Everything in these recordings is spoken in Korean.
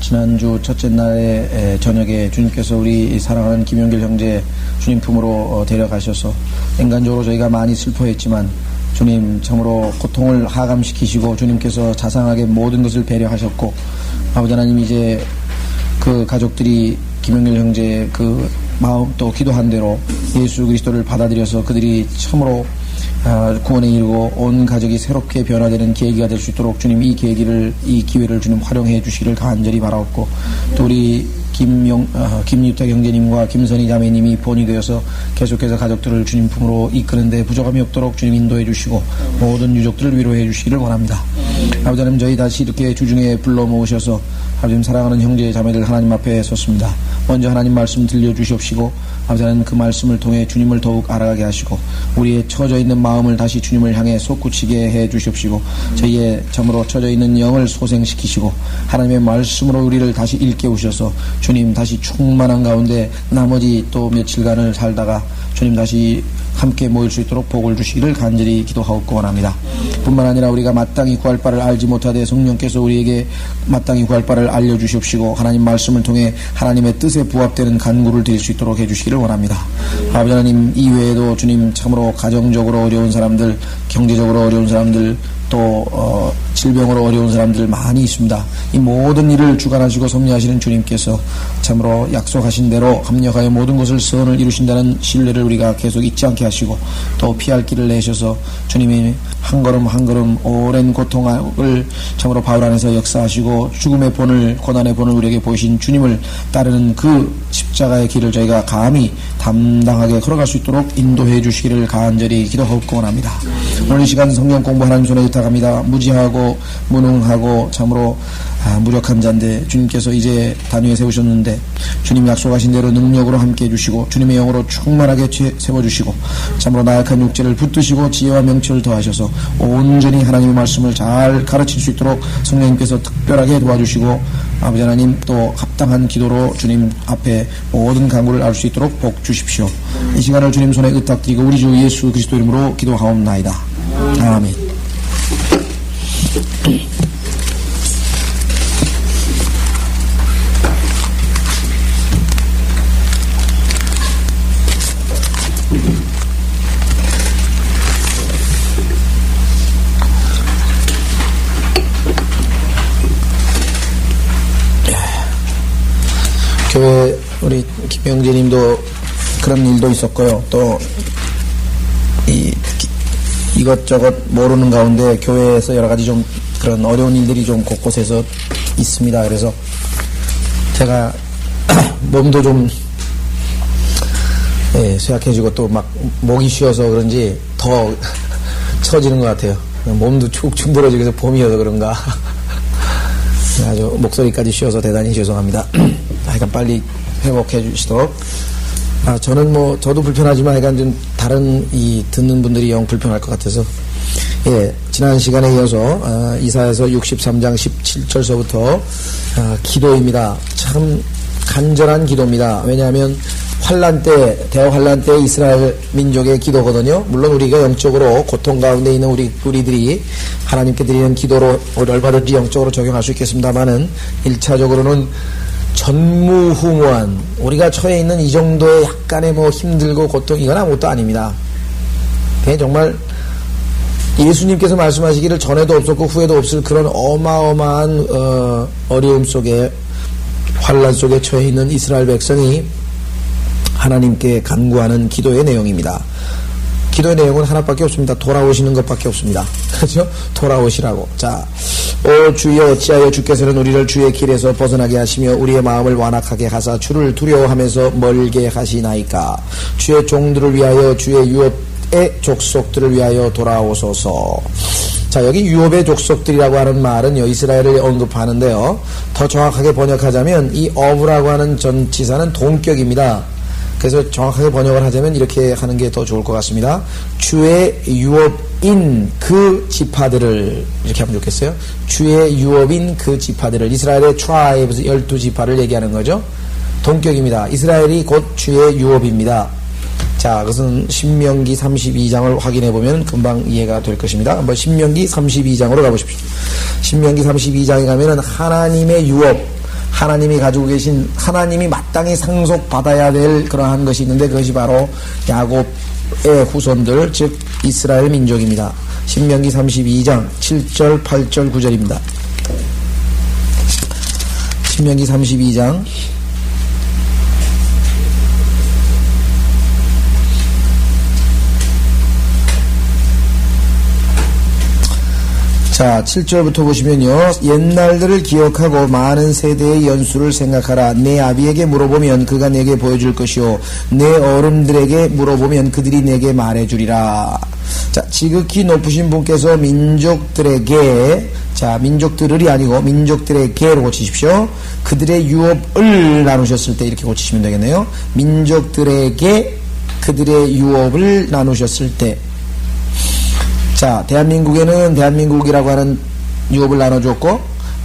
지난주 첫째 날에 저녁에 주님께서 우리 사랑하는 김용길 형제 주님 품으로 데려가셔서 인간적으로 저희가 많이 슬퍼했지만 주님 참으로 고통을 하감시키시고 주님께서 자상하게 모든 것을 배려하셨고 아버지 하나님 이제 그 가족들이 김용길 형제의 그 마음 또 기도한 대로 예수 그리스도를 받아들여서 그들이 참으로 구원에 이르고 온 가족이 새롭게 변화되는 계기가 될 수 있도록 주님 이 기회를 주님 활용해 주시기를 간절히 바라옵고 또 우리 김유택 형제님과 김선희 자매님이 본이 되어서 계속해서 가족들을 주님 품으로 이끄는데 부족함이 없도록 주님 인도해 주시고 모든 유족들을 위로해 주시기를 원합니다. 아버지 하나님 저희 다시 이렇게 주중에 불러 모으셔서 아버지 사랑하는 형제 자매들 하나님 앞에 섰습니다. 먼저 하나님 말씀 들려주시옵시고 아버지 하나님 그 말씀을 통해 주님을 더욱 알아가게 하시고 우리의 처져 있는 마음을 다시 주님을 향해 솟구치게 해 주시옵시고 저희의 참으로 처져 있는 영을 소생시키시고 하나님의 말씀으로 우리를 다시 일깨우셔서 주님 다시 충만한 가운데 나머지 또 며칠간을 살다가 주님 다시 함께 모일 수 있도록 복을 주시기를 간절히 기도하옵고 원합니다. 뿐만 아니라 우리가 마땅히 구할 바를 알지 못하되 성령께서 우리에게 마땅히 구할 바를 알려주시옵시고 하나님 말씀을 통해 하나님의 뜻에 부합되는 간구를 드릴 수 있도록 해주시기를 원합니다. 아버지 하나님 이외에도 주님 참으로 가정적으로 어려운 사람들, 경제적으로 어려운 사람들, 또 질병으로 어려운 사람들 많이 있습니다. 이 모든 일을 주관하시고 섭리하시는 주님께서 참으로 약속하신 대로 합력하여 모든 것을 선을 이루신다는 신뢰를 우리가 계속 잊지 않게 하시고 또 피할 길을 내셔서 주님이 한 걸음 한 걸음 오랜 고통을 참으로 바울 안에서 역사하시고 죽음의 본을 고난의 본을 우리에게 보이신 주님을 따르는 그 십자가의 길을 저희가 감히 담당하게 걸어갈 수 있도록 인도해 주시기를 간절히 기도하옵고 원합니다. 오늘 이 시간 성경 공부 하나님 손에 의탁합니다. 무지하고 무능하고 참으로 무력한 자인데 주님께서 이제 단위에 세우셨는데 주님 약속하신 대로 능력으로 함께 해주시고 주님의 영으로 충만하게 세워주시고 참으로 나약한 육체를 붙드시고 지혜와 명철을 더하셔서 온전히 하나님의 말씀을 잘 가르칠 수 있도록 성령님께서 특별하게 도와주시고 아버지 하나님 또 합당한 기도로 주님 앞에 모든 간구를 알 수 있도록 복 주십시오. 이 시간을 주님 손에 의탁드리고 우리 주 예수 그리스도 이름으로 기도하옵나이다. 아멘. 교회 우리 김영재님도 그런 일도 있었고요. 또 이것저것 모르는 가운데 교회에서 여러 가지 좀 그런 어려운 일들이 좀 곳곳에서 있습니다. 그래서 제가 몸도 좀 쇠약해지고 또 막 목이 쉬어서 그런지 더 처지는 것 같아요. 몸도 축 충돌어지고 봄이어서 그런가 아주 목소리까지 쉬어서 대단히 죄송합니다. 하여간 빨리 회복해 주시도록. 저도 불편하지만 하여간 좀 다른 듣는 분들이 영 불편할 것 같아서 지난 시간에 이어서 이사야서 63장 17절서부터 기도입니다. 참 간절한 기도입니다. 왜냐하면 대환란 때 이스라엘 민족의 기도거든요. 물론 우리가 영적으로 고통 가운데 있는 우리들이 하나님께 드리는 기도로 얼마든지 영적으로 적용할 수 있겠습니다만은 1차적으로는 전무후무한 우리가 처해 있는 이 정도의 약간의 힘들고 고통 이건 아무것도 아닙니다. 정말 예수님께서 말씀하시기를 전에도 없었고 후에도 없을 그런 어마어마한 어려움 속에 환난 속에 처해 있는 이스라엘 백성이 하나님께 간구하는 기도의 내용입니다. 기도의 내용은 하나밖에 없습니다. 돌아오시는 것밖에 없습니다. 그렇죠? 돌아오시라고. 자, 오 주여 어찌하여 주께서는 우리를 주의 길에서 벗어나게 하시며 우리의 마음을 완악하게 하사 주를 두려워하면서 멀게 하시나이까. 주의 종들을 위하여 주의 유업의 족속들을 위하여 돌아오소서. 자, 여기 유업의 족속들이라고 하는 말은 이스라엘을 언급하는데요. 더 정확하게 번역하자면 이 어부라고 하는 전치사는 동격입니다. 그래서 정확하게 번역을 하자면 이렇게 하는 게 더 좋을 것 같습니다. 주의 유업인 그 지파들을 이렇게 하면 좋겠어요. 주의 유업인 그 지파들을 이스라엘의 트라이브스 12지파를 얘기하는 거죠. 동격입니다. 이스라엘이 곧 주의 유업입니다. 자, 그것은 신명기 32장을 확인해 보면 금방 이해가 될 것입니다. 한번 신명기 32장으로 가보십시오. 신명기 32장에 가면은 하나님의 유업, 하나님이 가지고 계신, 하나님이 마땅히 상속받아야 될 그러한 것이 있는데 그것이 바로 야곱의 후손들, 즉 이스라엘 민족입니다. 신명기 32장 7절, 8절, 9절입니다. 신명기 32장 자, 7절부터 보시면요. 옛날들을 기억하고 많은 세대의 연수를 생각하라. 내 아비에게 물어보면 그가 내게 보여줄 것이요. 내 어른들에게 물어보면 그들이 내게 말해주리라. 자, 지극히 높으신 분께서 민족들에게, 자, 민족들을이 아니고 민족들에게로 고치십시오. 그들의 유업을 나누셨을 때 이렇게 고치시면 되겠네요. 민족들에게 그들의 유업을 나누셨을 때. 자, 대한민국에는 대한민국이라고 하는 유업을 나눠줬고,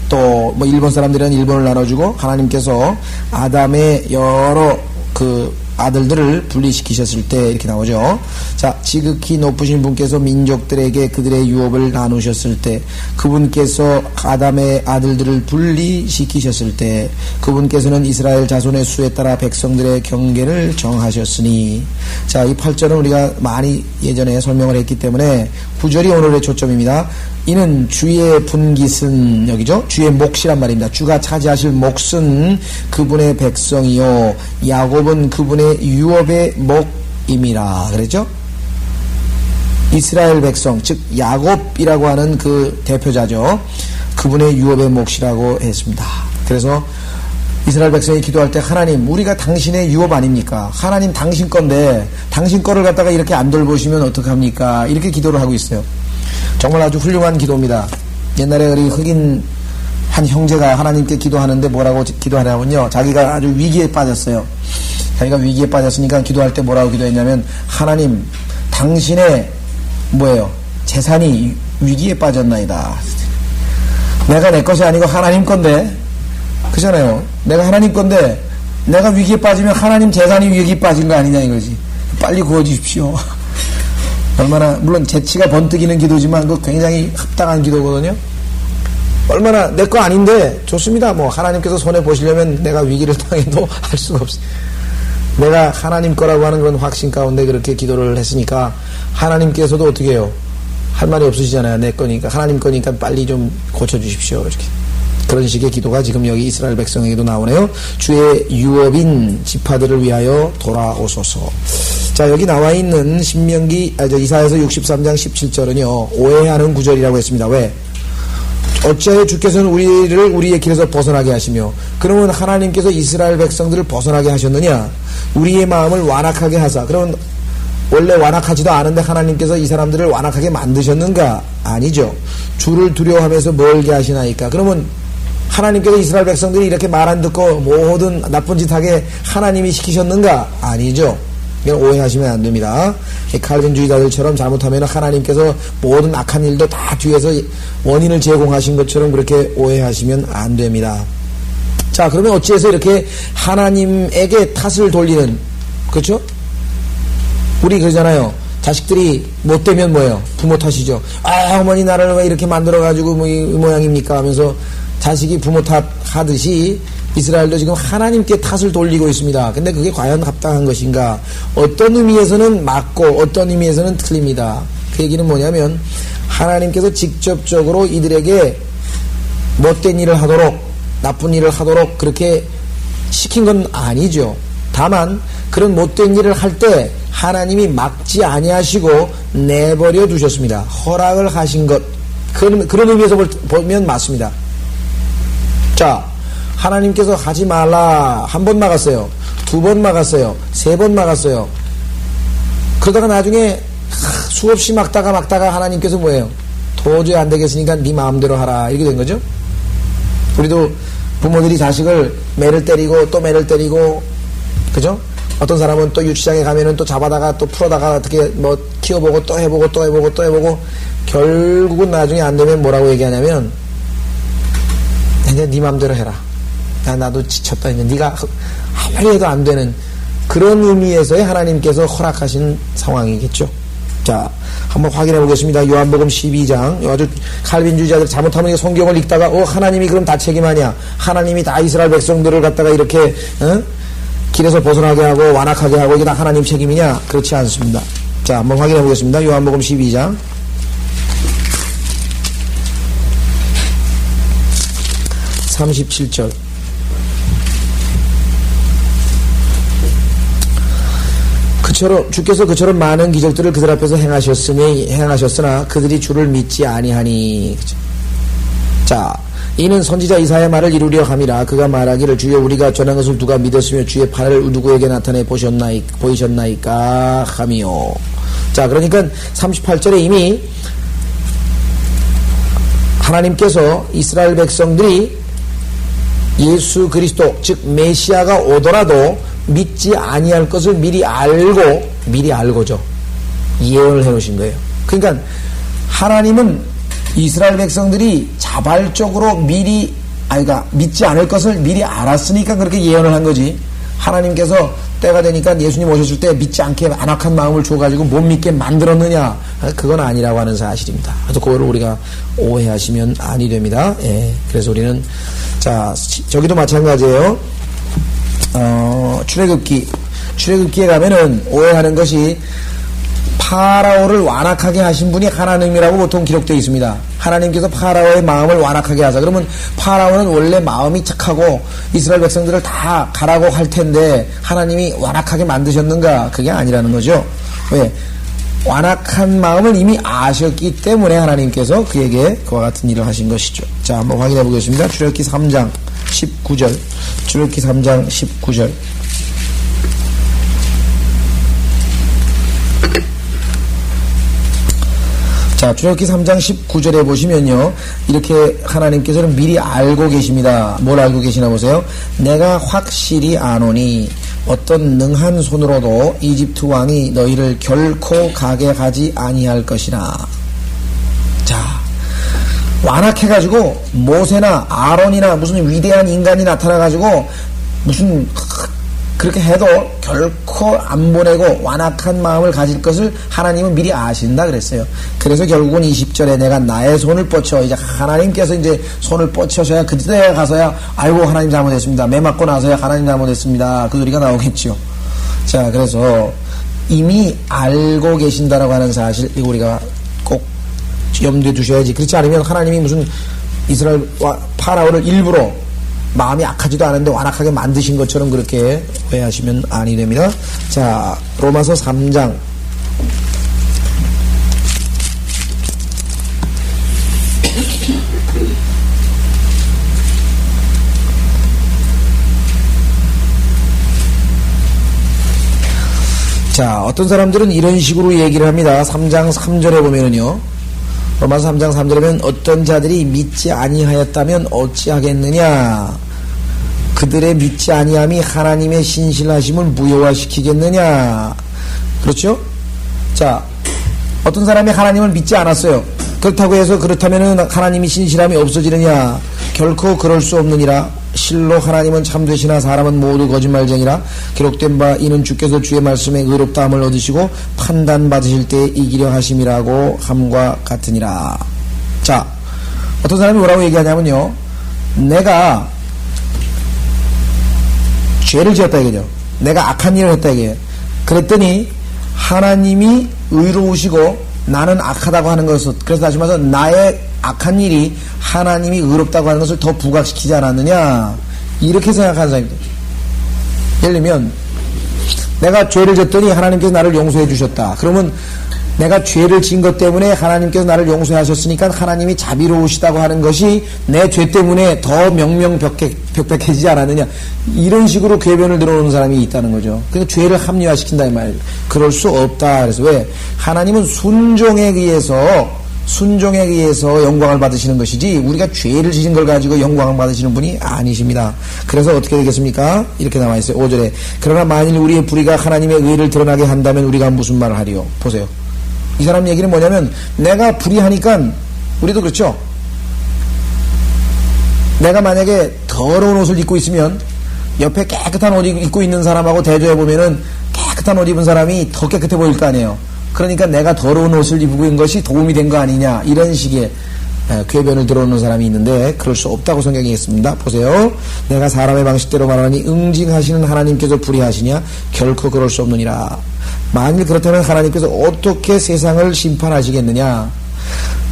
또 뭐 일본 사람들은 일본을 나눠주고, 하나님께서 아담의 여러 그 아들들을 분리시키셨을 때 이렇게 나오죠. 자, 지극히 높으신 분께서 민족들에게 그들의 유업을 나누셨을 때, 그분께서 아담의 아들들을 분리시키셨을 때, 그분께서는 이스라엘 자손의 수에 따라 백성들의 경계를 정하셨으니. 자, 이 8절은 우리가 많이 예전에 설명을 했기 때문에 9절이 오늘의 초점입니다. 이는 주의 분깃은, 여기죠? 주의 몫이란 말입니다. 주가 차지하실 몫은 그분의 백성이요, 야곱은 그분의 유업의 몫임이라 그랬죠? 이스라엘 백성, 즉 야곱이라고 하는 그 대표자죠. 그분의 유업의 몫이라고 했습니다. 그래서 이스라엘 백성이 기도할 때, 하나님, 우리가 당신의 유업 아닙니까? 하나님 당신 건데 당신 거를 갖다가 이렇게 안 돌보시면 어떡합니까? 이렇게 기도를 하고 있어요. 정말 아주 훌륭한 기도입니다. 옛날에 우리 흑인 한 형제가 하나님께 기도하는데 뭐라고 기도하냐면요, 자기가 아주 위기에 빠졌어요. 자기가 위기에 빠졌으니까 기도할 때 뭐라고 기도했냐면, 하나님, 당신의 뭐예요? 재산이 위기에 빠졌나이다. 내가 내 것이 아니고 하나님 건데, 그잖아요. 내가 하나님 건데 내가 위기에 빠지면 하나님 재산이 위기에 빠진 거 아니냐 이거지. 빨리 구워주십시오. 얼마나, 물론 재치가 번뜩이는 기도지만 그 굉장히 합당한 기도거든요. 얼마나 내 거 아닌데 좋습니다. 뭐 하나님께서 손해 보시려면 내가 위기를 당해도 할 수가 없어요. 내가 하나님 거라고 하는 그런 확신 가운데 그렇게 기도를 했으니까 하나님께서도 어떻게 해요? 할 말이 없으시잖아요. 내 거니까, 하나님 거니까 빨리 좀 고쳐주십시오. 이렇게. 그런 식의 기도가 지금 여기 이스라엘 백성에게도 나오네요. 주의 유업인 지파들을 위하여 돌아오소서. 자, 여기 나와 있는 이사야서 63장 17절은요, 오해하는 구절이라고 했습니다. 왜? 어찌하여 주께서는 우리를 우리의 길에서 벗어나게 하시며, 그러면 하나님께서 이스라엘 백성들을 벗어나게 하셨느냐? 우리의 마음을 완악하게 하사. 그러면 원래 완악하지도 않은데 하나님께서 이 사람들을 완악하게 만드셨는가? 아니죠. 주를 두려워하면서 멀게 하시나이까? 그러면 하나님께서 이스라엘 백성들이 이렇게 말 안 듣고 모든 나쁜 짓 하게 하나님이 시키셨는가? 아니죠. 이건 오해하시면 안 됩니다. 칼빈주의자들처럼 잘못하면 하나님께서 모든 악한 일도 다 뒤에서 원인을 제공하신 것처럼 그렇게 오해하시면 안 됩니다. 자, 그러면 어찌해서 이렇게 하나님에게 탓을 돌리는, 그렇죠? 우리 그러잖아요. 자식들이 못되면 뭐예요? 부모 탓이죠. 아, 어머니 나를 왜 이렇게 만들어가지고 뭐 이 모양입니까? 하면서 자식이 부모 탓하듯이 이스라엘도 지금 하나님께 탓을 돌리고 있습니다. 근데 그게 과연 합당한 것인가? 어떤 의미에서는 맞고 어떤 의미에서는 틀립니다. 그 얘기는 뭐냐면, 하나님께서 직접적으로 이들에게 못된 일을 하도록, 나쁜 일을 하도록 그렇게 시킨 건 아니죠. 다만 그런 못된 일을 할 때 하나님이 막지 아니하시고 내버려 두셨습니다. 허락을 하신 것, 그런 의미에서 보면 맞습니다. 자, 하나님께서 하지 말라, 한 번 막았어요, 두 번 막았어요, 세 번 막았어요. 그러다가 나중에 수없이 막다가 하나님께서 뭐예요? 도저히 안 되겠으니까 네 마음대로 하라, 이렇게 된 거죠. 우리도 부모들이 자식을 매를 때리고 또 매를 때리고, 그죠? 어떤 사람은 또 유치장에 가면은 또 잡아다가 또 풀어다가 어떻게 뭐 키워보고 또 해보고 결국은 나중에 안 되면 뭐라고 얘기하냐면, 이제 네 맘대로 해라. 나도 지쳤다. 이제 네가 아무리 해도 안 되는 그런 의미에서의 하나님께서 허락하신 상황이겠죠. 자, 한번 확인해 보겠습니다. 요한복음 12장. 아주 칼빈주의자들 잘못하면 성경을 읽다가 하나님이 그럼 다 책임하냐? 하나님이 다 이스라엘 백성들을 갖다가 이렇게 길에서 벗어나게 하고 완악하게 하고 이게 다 하나님 책임이냐? 그렇지 않습니다. 자, 한번 확인해 보겠습니다. 요한복음 12장 37절. 주께서 그처럼 많은 기적들을 그들 앞에서 행하셨으나 그들이 주를 믿지 아니하니. 자, 이는 선지자 이사야의 말을 이루려 함이라. 그가 말하기를 주여 우리가 전한 것을 누가 믿었으며 주의 팔을 누구에게 나타내 보이셨나이까 하미요. 자, 그러니까 38절에 이미 하나님께서 이스라엘 백성들이 예수 그리스도 즉 메시아가 오더라도 믿지 아니할 것을 미리 알고죠. 예언을 해놓으신 거예요. 그러니까 하나님은 이스라엘 백성들이 자발적으로 믿지 않을 것을 미리 알았으니까 그렇게 예언을 한 거지. 하나님께서 때가 되니까 예수님 오셨을 때 믿지 않게 안악한 마음을 줘가지고 못 믿게 만들었느냐? 그건 아니라고 하는 사실입니다. 그래서 그거를 우리가 오해하시면 아니 됩니다. 예. 그래서 자, 저기도 마찬가지예요. 출애굽기에 가면은 오해하는 것이 파라오를 완악하게 하신 분이 하나님이라고 보통 기록되어 있습니다. 하나님께서 파라오의 마음을 완악하게 하자. 그러면 파라오는 원래 마음이 착하고 이스라엘 백성들을 다 가라고 할 텐데 하나님이 완악하게 만드셨는가? 그게 아니라는 거죠. 왜? 완악한 마음을 이미 아셨기 때문에 하나님께서 그에게 그와 같은 일을 하신 것이죠. 자, 한번 확인해 보겠습니다. 출애굽기 3장 19절. 출애굽기 3장 19절. 자, 출애굽기 3장 19절에 보시면요, 이렇게 하나님께서는 미리 알고 계십니다. 뭘 알고 계시나 보세요. 내가 확실히 아노니 어떤 능한 손으로도 이집트 왕이 너희를 결코 가게 하지 아니할 것이라. 자, 완악해가지고 모세나 아론이나 무슨 위대한 인간이 나타나가지고 무슨 그렇게 해도 결코 안 보내고 완악한 마음을 가질 것을 하나님은 미리 아신다 그랬어요. 그래서 결국은 20절에 내가 나의 손을 뻗쳐, 이제 하나님께서 이제 손을 뻗쳐서야 그때 가서야 아이고 하나님 잘못했습니다. 매 맞고 나서야 하나님 잘못했습니다. 그 소리가 나오겠죠. 자, 그래서 이미 알고 계신다라고 하는 사실 이거 우리가 꼭 염두에 두셔야지. 그렇지 않으면 하나님이 무슨 이스라엘과 파라오를 일부러 마음이 악하지도 않은데 완악하게 만드신 것처럼 그렇게 오해하시면 아니 됩니다. 자, 로마서 3장 '자, 어떤 사람들은 이런 식으로 얘기를 합니다. 3장 3절에 보면은요, 로마서 3장 3절에 보면 어떤 자들이 믿지 아니하였다면 어찌하겠느냐? 그들의 믿지 아니함이 하나님의 신실하심을 무효화시키겠느냐? 그렇죠? 자, 어떤 사람이 하나님을 믿지 않았어요. 그렇다고 해서 그렇다면은 하나님이 신실함이 없어지느냐? 결코 그럴 수 없느니라. 실로 하나님은 참되시나 사람은 모두 거짓말쟁이라. 기록된 바 이는 주께서 주의 말씀에 의롭다함을 얻으시고 판단받으실 때 이기려 하심이라고 함과 같으니라. 자, 어떤 사람이 뭐라고 얘기하냐면요, 내가 죄를 지었다 이거죠. 내가 악한 일을 했다 이게. 그랬더니 하나님이 의로우시고 나는 악하다고 하는 것을, 그래서 다시 말해서 나의 악한 일이 하나님이 의롭다고 하는 것을 더 부각시키지 않았느냐, 이렇게 생각하는 사람입니다. 예를 들면 내가 죄를 졌더니 하나님께서 나를 용서해 주셨다. 그러면 내가 죄를 지은 것 때문에 하나님께서 나를 용서하셨으니까 하나님이 자비로우시다고 하는 것이 내 죄 때문에 더 명명백백해지지 않았느냐, 이런 식으로 궤변을 들어오는 사람이 있다는 거죠. 그러니까 죄를 합리화시킨다 이 말이에요. 그럴 수 없다. 그래서 왜? 하나님은 순종에 의해서 영광을 받으시는 것이지 우리가 죄를 지은 걸 가지고 영광을 받으시는 분이 아니십니다. 그래서 어떻게 되겠습니까? 이렇게 나와있어요. 5절에 그러나 만일 우리의 불의가 하나님의 의를 드러나게 한다면 우리가 무슨 말을 하리요? 보세요. 이 사람 얘기는 뭐냐면, 내가 불의하니까, 우리도 그렇죠. 내가 만약에 더러운 옷을 입고 있으면 옆에 깨끗한 옷 입고 있는 사람하고 대조해 보면은 깨끗한 옷 입은 사람이 더 깨끗해 보일 거 아니에요. 그러니까 내가 더러운 옷을 입고 있는 것이 도움이 된 거 아니냐, 이런 식의 궤변을 들어오는 사람이 있는데 그럴 수 없다고 성경이 했습니다. 보세요. 내가 사람의 방식대로 말하니 응징하시는 하나님께서 불의하시냐? 결코 그럴 수 없느니라. 만일 그렇다면 하나님께서 어떻게 세상을 심판하시겠느냐?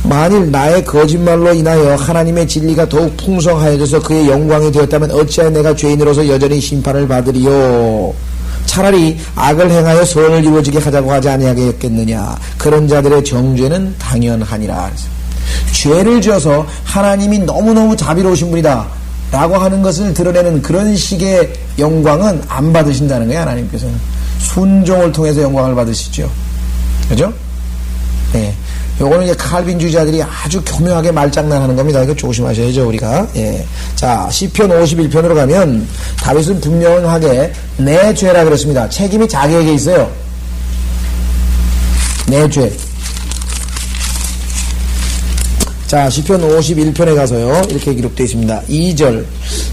만일 나의 거짓말로 인하여 하나님의 진리가 더욱 풍성하여져서 그의 영광이 되었다면 어찌하여 내가 죄인으로서 여전히 심판을 받으리요? 차라리 악을 행하여 선을 이루어지게 하자고 하지 아니하겠느냐? 그런 자들의 정죄는 당연하니라. 죄를 지어서 하나님이 너무너무 자비로우신 분이다 라고 하는 것을 드러내는 그런 식의 영광은 안 받으신다는 거예요. 하나님께서는 순종을 통해서 영광을 받으시죠. 그죠? 네. 요거는 이제 칼빈주의자들이 아주 교묘하게 말장난하는 겁니다. 이거 조심하셔야죠, 우리가. 예. 자, 시편 51편으로 가면 다윗은 분명하게 내 죄라 그랬습니다. 책임이 자기에게 있어요. 내 죄. 자, 시편 51편에 가서요, 이렇게 기록되어 있습니다. 2절,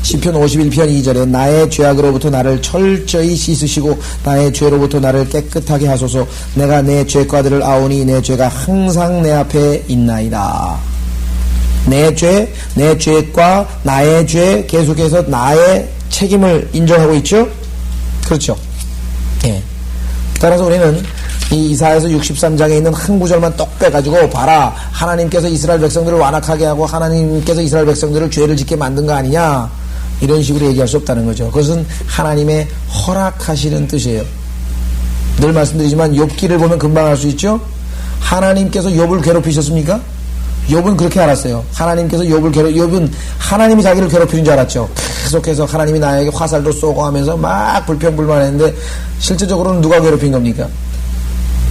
시편 51편 2절에 나의 죄악으로부터 나를 철저히 씻으시고 나의 죄로부터 나를 깨끗하게 하소서. 내가 내 죄과들을 아오니 내 죄가 항상 내 앞에 있나이다. 내 죄, 내 죄과 나의 죄, 계속해서 나의 책임을 인정하고 있죠? 그렇죠? 예. 따라서 우리는 이 이사야서 63장에 있는 한 구절만 떡 빼가지고 봐라, 하나님께서 이스라엘 백성들을 완악하게 하고 하나님께서 이스라엘 백성들을 죄를 짓게 만든 거 아니냐, 이런 식으로 얘기할 수 없다는 거죠. 그것은 하나님의 허락하시는 뜻이에요. 늘 말씀드리지만 욥기를 보면 금방 알 수 있죠. 하나님께서 욥을 괴롭히셨습니까? 욥은 그렇게 알았어요. 하나님께서 욥은 하나님이 자기를 괴롭히는 줄 알았죠. 계속해서 하나님이 나에게 화살도 쏘고 하면서 막 불평불만했는데 실제적으로는 누가 괴롭힌 겁니까?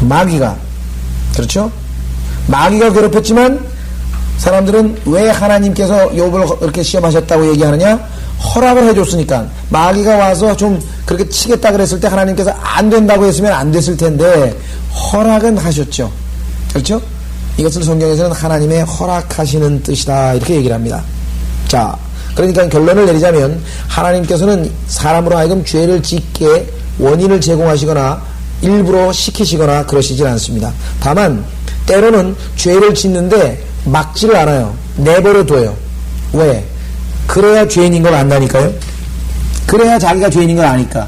마귀가. 그렇죠? 마귀가 괴롭혔지만 사람들은 왜 하나님께서 욥을 그렇게 시험하셨다고 얘기하느냐? 허락을 해줬으니까. 마귀가 와서 좀 그렇게 치겠다 그랬을 때 하나님께서 안 된다고 했으면 안 됐을 텐데 허락은 하셨죠. 그렇죠? 이것을 성경에서는 하나님의 허락하시는 뜻이다, 이렇게 얘기를 합니다. 자, 그러니까 결론을 내리자면 하나님께서는 사람으로 하여금 죄를 짓게 원인을 제공하시거나 일부러 시키시거나 그러시질 않습니다. 다만 때로는 죄를 짓는데 막지를 않아요. 내버려 둬요. 왜? 그래야 죄인인 걸 안다니까요. 그래야 자기가 죄인인 걸 아니까.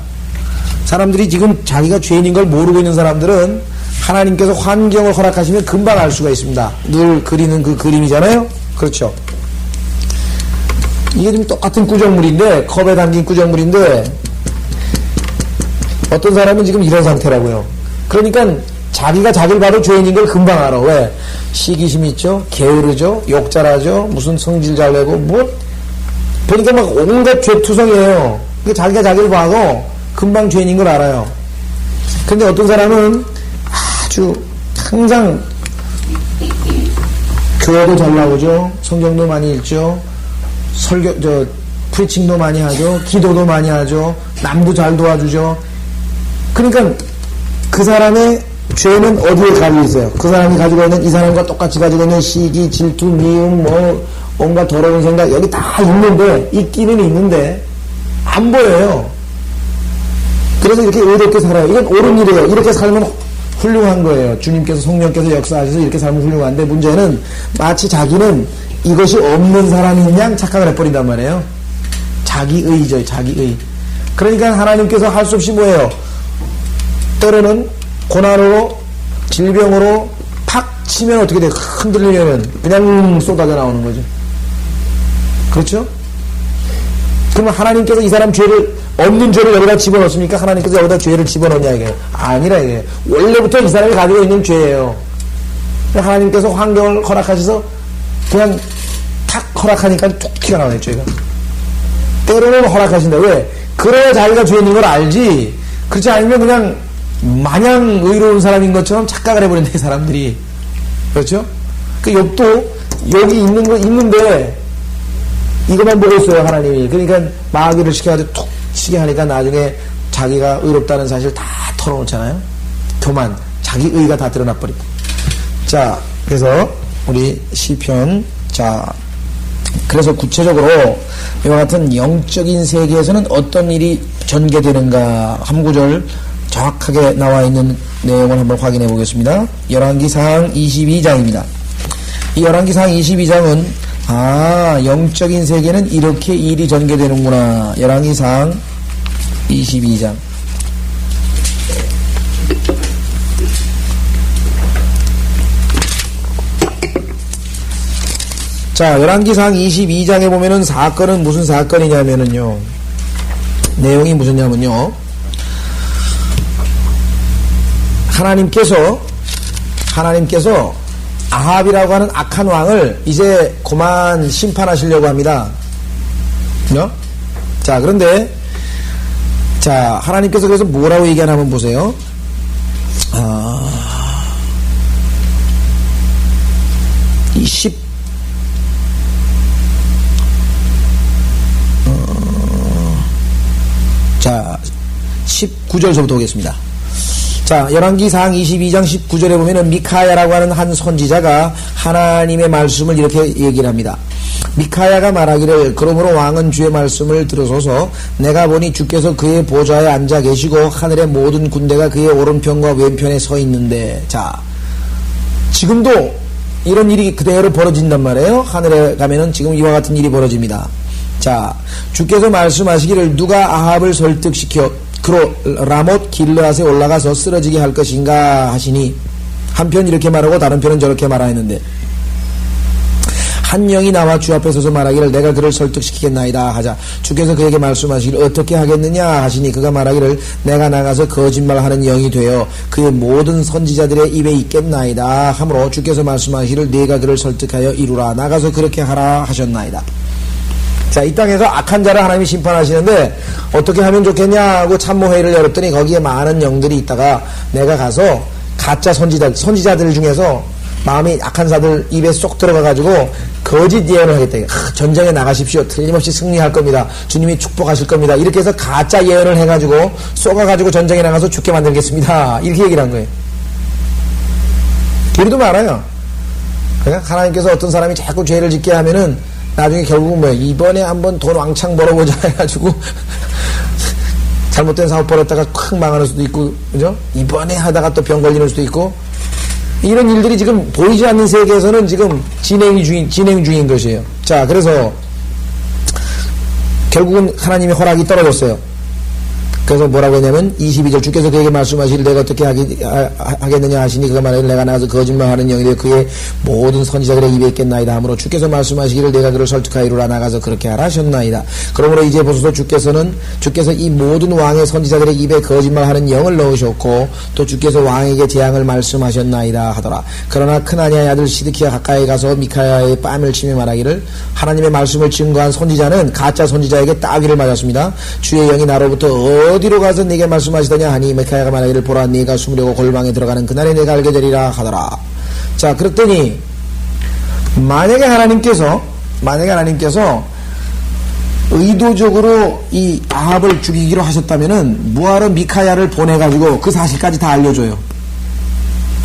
사람들이 지금 자기가 죄인인 걸 모르고 있는 사람들은 하나님께서 환경을 허락하시면 금방 알 수가 있습니다. 늘 그리는 그 그림이잖아요. 그렇죠? 이게 좀 똑같은 구정물인데, 컵에 담긴 구정물인데 어떤 사람은 지금 이런 상태라고요. 그러니까 자기가 자기를 봐도 죄인인 걸 금방 알아. 왜? 시기심 있죠? 게으르죠? 욕잘하죠? 무슨 성질 잘 내고 뭐 보니까 막 온갖 죄투성이에요. 그러니까 자기가 자기를 봐도 금방 죄인인 걸 알아요. 근데 어떤 사람은 아주 항상 교회도 잘 나오죠? 성경도 많이 읽죠? 프리칭도 많이 하죠? 기도도 많이 하죠? 남도 잘 도와주죠? 그러니까 그 사람의 죄는 어디에 가지고 있어요? 그 사람이 가지고 있는, 이 사람과 똑같이 가지고 있는 시기, 질투, 미움, 뭐 온갖 더러운 생각 여기 다 있는데, 있기는 있는데 안 보여요. 그래서 이렇게 의롭게 살아요. 이건 옳은 일이에요. 이렇게 살면 훌륭한 거예요. 주님께서, 성령께서 역사하셔서 이렇게 살면 훌륭한데, 문제는 마치 자기는 이것이 없는 사람인 양 착각을 해버린단 말이에요. 자기의죠. 자기의. 그러니까 하나님께서 할 수 없이 뭐예요? 때로는 고난으로, 질병으로 팍 치면 어떻게 돼요? 흔들리면 그냥 쏟아져 나오는 거죠. 그렇죠? 그러면 하나님께서 이 사람 죄를, 없는 죄를 여기다 집어넣습니까? 하나님께서 여기다 죄를 집어넣냐, 이게? 아니라, 이게. 원래부터 이 사람이 가지고 있는 죄예요. 하나님께서 환경을 허락하셔서 그냥 탁 허락하니까 툭 튀가 나오네, 죄가. 때로는 허락하신다. 왜? 그래야 자기가 죄 있는 걸 알지. 그렇지 않으면 그냥 마냥 의로운 사람인 것처럼 착각을 해버린다, 사람들이. 그렇죠? 그 욥도 여기 있는 거 있는데 이것만 보고 있어요, 하나님이. 그러니까 마귀를 시켜가지고 툭 치게 하니까 나중에 자기가 의롭다는 사실 다 털어놓잖아요. 교만, 자기 의가 다 드러나 버리고. 자, 그래서 우리 시편, 자, 그래서 구체적으로 이와 같은 영적인 세계에서는 어떤 일이 전개되는가 한 구절 정확하게 나와 있는 내용을 한번 확인해 보겠습니다. 열왕기상 22장입니다. 이 열왕기상 22장은 영적인 세계는 이렇게 일이 전개되는구나. 열왕기상 22장. 자, 열왕기상 22장에 보면은 사건은 무슨 사건이냐면은요. 내용이 무슨냐면요. 하나님께서 아합이라고 하는 악한 왕을 이제 그만 심판하시려고 합니다. 자, 그런데 자, 하나님께서 그래서 뭐라고 얘기하나 한번 보세요. 자, 19절서부터 보겠습니다. 자, 열왕기상 22장 19절에 보면은 미카야라고 하는 한 선지자가 하나님의 말씀을 이렇게 얘기를 합니다. 미카야가 말하기를 그러므로 왕은 주의 말씀을 들으소서. 내가 보니 주께서 그의 보좌에 앉아 계시고 하늘의 모든 군대가 그의 오른편과 왼편에 서 있는데. 자, 지금도 이런 일이 그대로 벌어진단 말이에요. 하늘에 가면은 지금 이와 같은 일이 벌어집니다. 자, 주께서 말씀하시기를 누가 아합을 설득시켜 그로 라못 길르앗에 올라가서 쓰러지게 할 것인가 하시니 한편 이렇게 말하고 다른 편은 저렇게 말하였는데 한 영이 나와 주 앞에 서서 말하기를 내가 그를 설득시키겠나이다 하자 주께서 그에게 말씀하시기를 어떻게 하겠느냐 하시니 그가 말하기를 내가 나가서 거짓말하는 영이 되어 그의 모든 선지자들의 입에 있겠나이다 하므로 주께서 말씀하시기를 네가 그를 설득하여 이루라 나가서 그렇게 하라 하셨나이다. 자, 이 땅에서 악한 자를 하나님이 심판하시는데 어떻게 하면 좋겠냐고 참모회의를 열었더니 거기에 많은 영들이 있다가 내가 가서 가짜 선지자들 중에서 마음이 악한 자들 입에 쏙 들어가가지고 거짓 예언을 하겠다. 전쟁에 나가십시오. 틀림없이 승리할 겁니다. 주님이 축복하실 겁니다. 이렇게 해서 가짜 예언을 해가지고 쏘가가지고 전쟁에 나가서 죽게 만들겠습니다. 이렇게 얘기를 한 거예요. 우리도 말아요. 그러니까 하나님께서 어떤 사람이 자꾸 죄를 짓게 하면은 나중에 결국은 뭐예요? 이번에 한번 돈 왕창 벌어보자 해가지고 잘못된 사업 벌였다가 콱 망하는 수도 있고, 그죠? 이번에 하다가 또 병 걸리는 수도 있고, 이런 일들이 지금 보이지 않는 세계에서는 지금 진행 중인 것이에요. 자, 그래서 결국은 하나님의 허락이 떨어졌어요. 그래서 뭐라고 했냐면 22절 주께서 그에게 말씀하시기를 내가 어떻게 하겠느냐 하시니 그가 말하기를 내가 나가서 거짓말하는 영이 되어 그의 모든 선지자들의 입에 있겠나이다 하므로 주께서 말씀하시기를 내가 그를 설득하이루라 나가서 그렇게 하라 하셨나이다. 그러므로 이제 보소서 주께서 이 모든 왕의 선지자들의 입에 거짓말하는 영을 넣으셨고 또 주께서 왕에게 재앙을 말씀하셨나이다 하더라. 그러나 큰아냐의 아들 시드키야 가까이 가서 미카야의 뺨을 치며 말하기를 하나님의 말씀을 증거한 선지자는 가짜 선지자에게 따귀를 맞았습니다. 주의 영이 나로부터 어디로 가서 네게 말씀하시더냐 하니 미카야가 말하기를 보라 네가 숨으려고 골방에 들어가는 그날에 내가 알게 되리라 하더라. 자, 그랬더니 만약에 하나님께서 의도적으로 이 아합을 죽이기로 하셨다면은 뭐하러 미카야를 보내가지고 그 사실까지 다 알려줘요.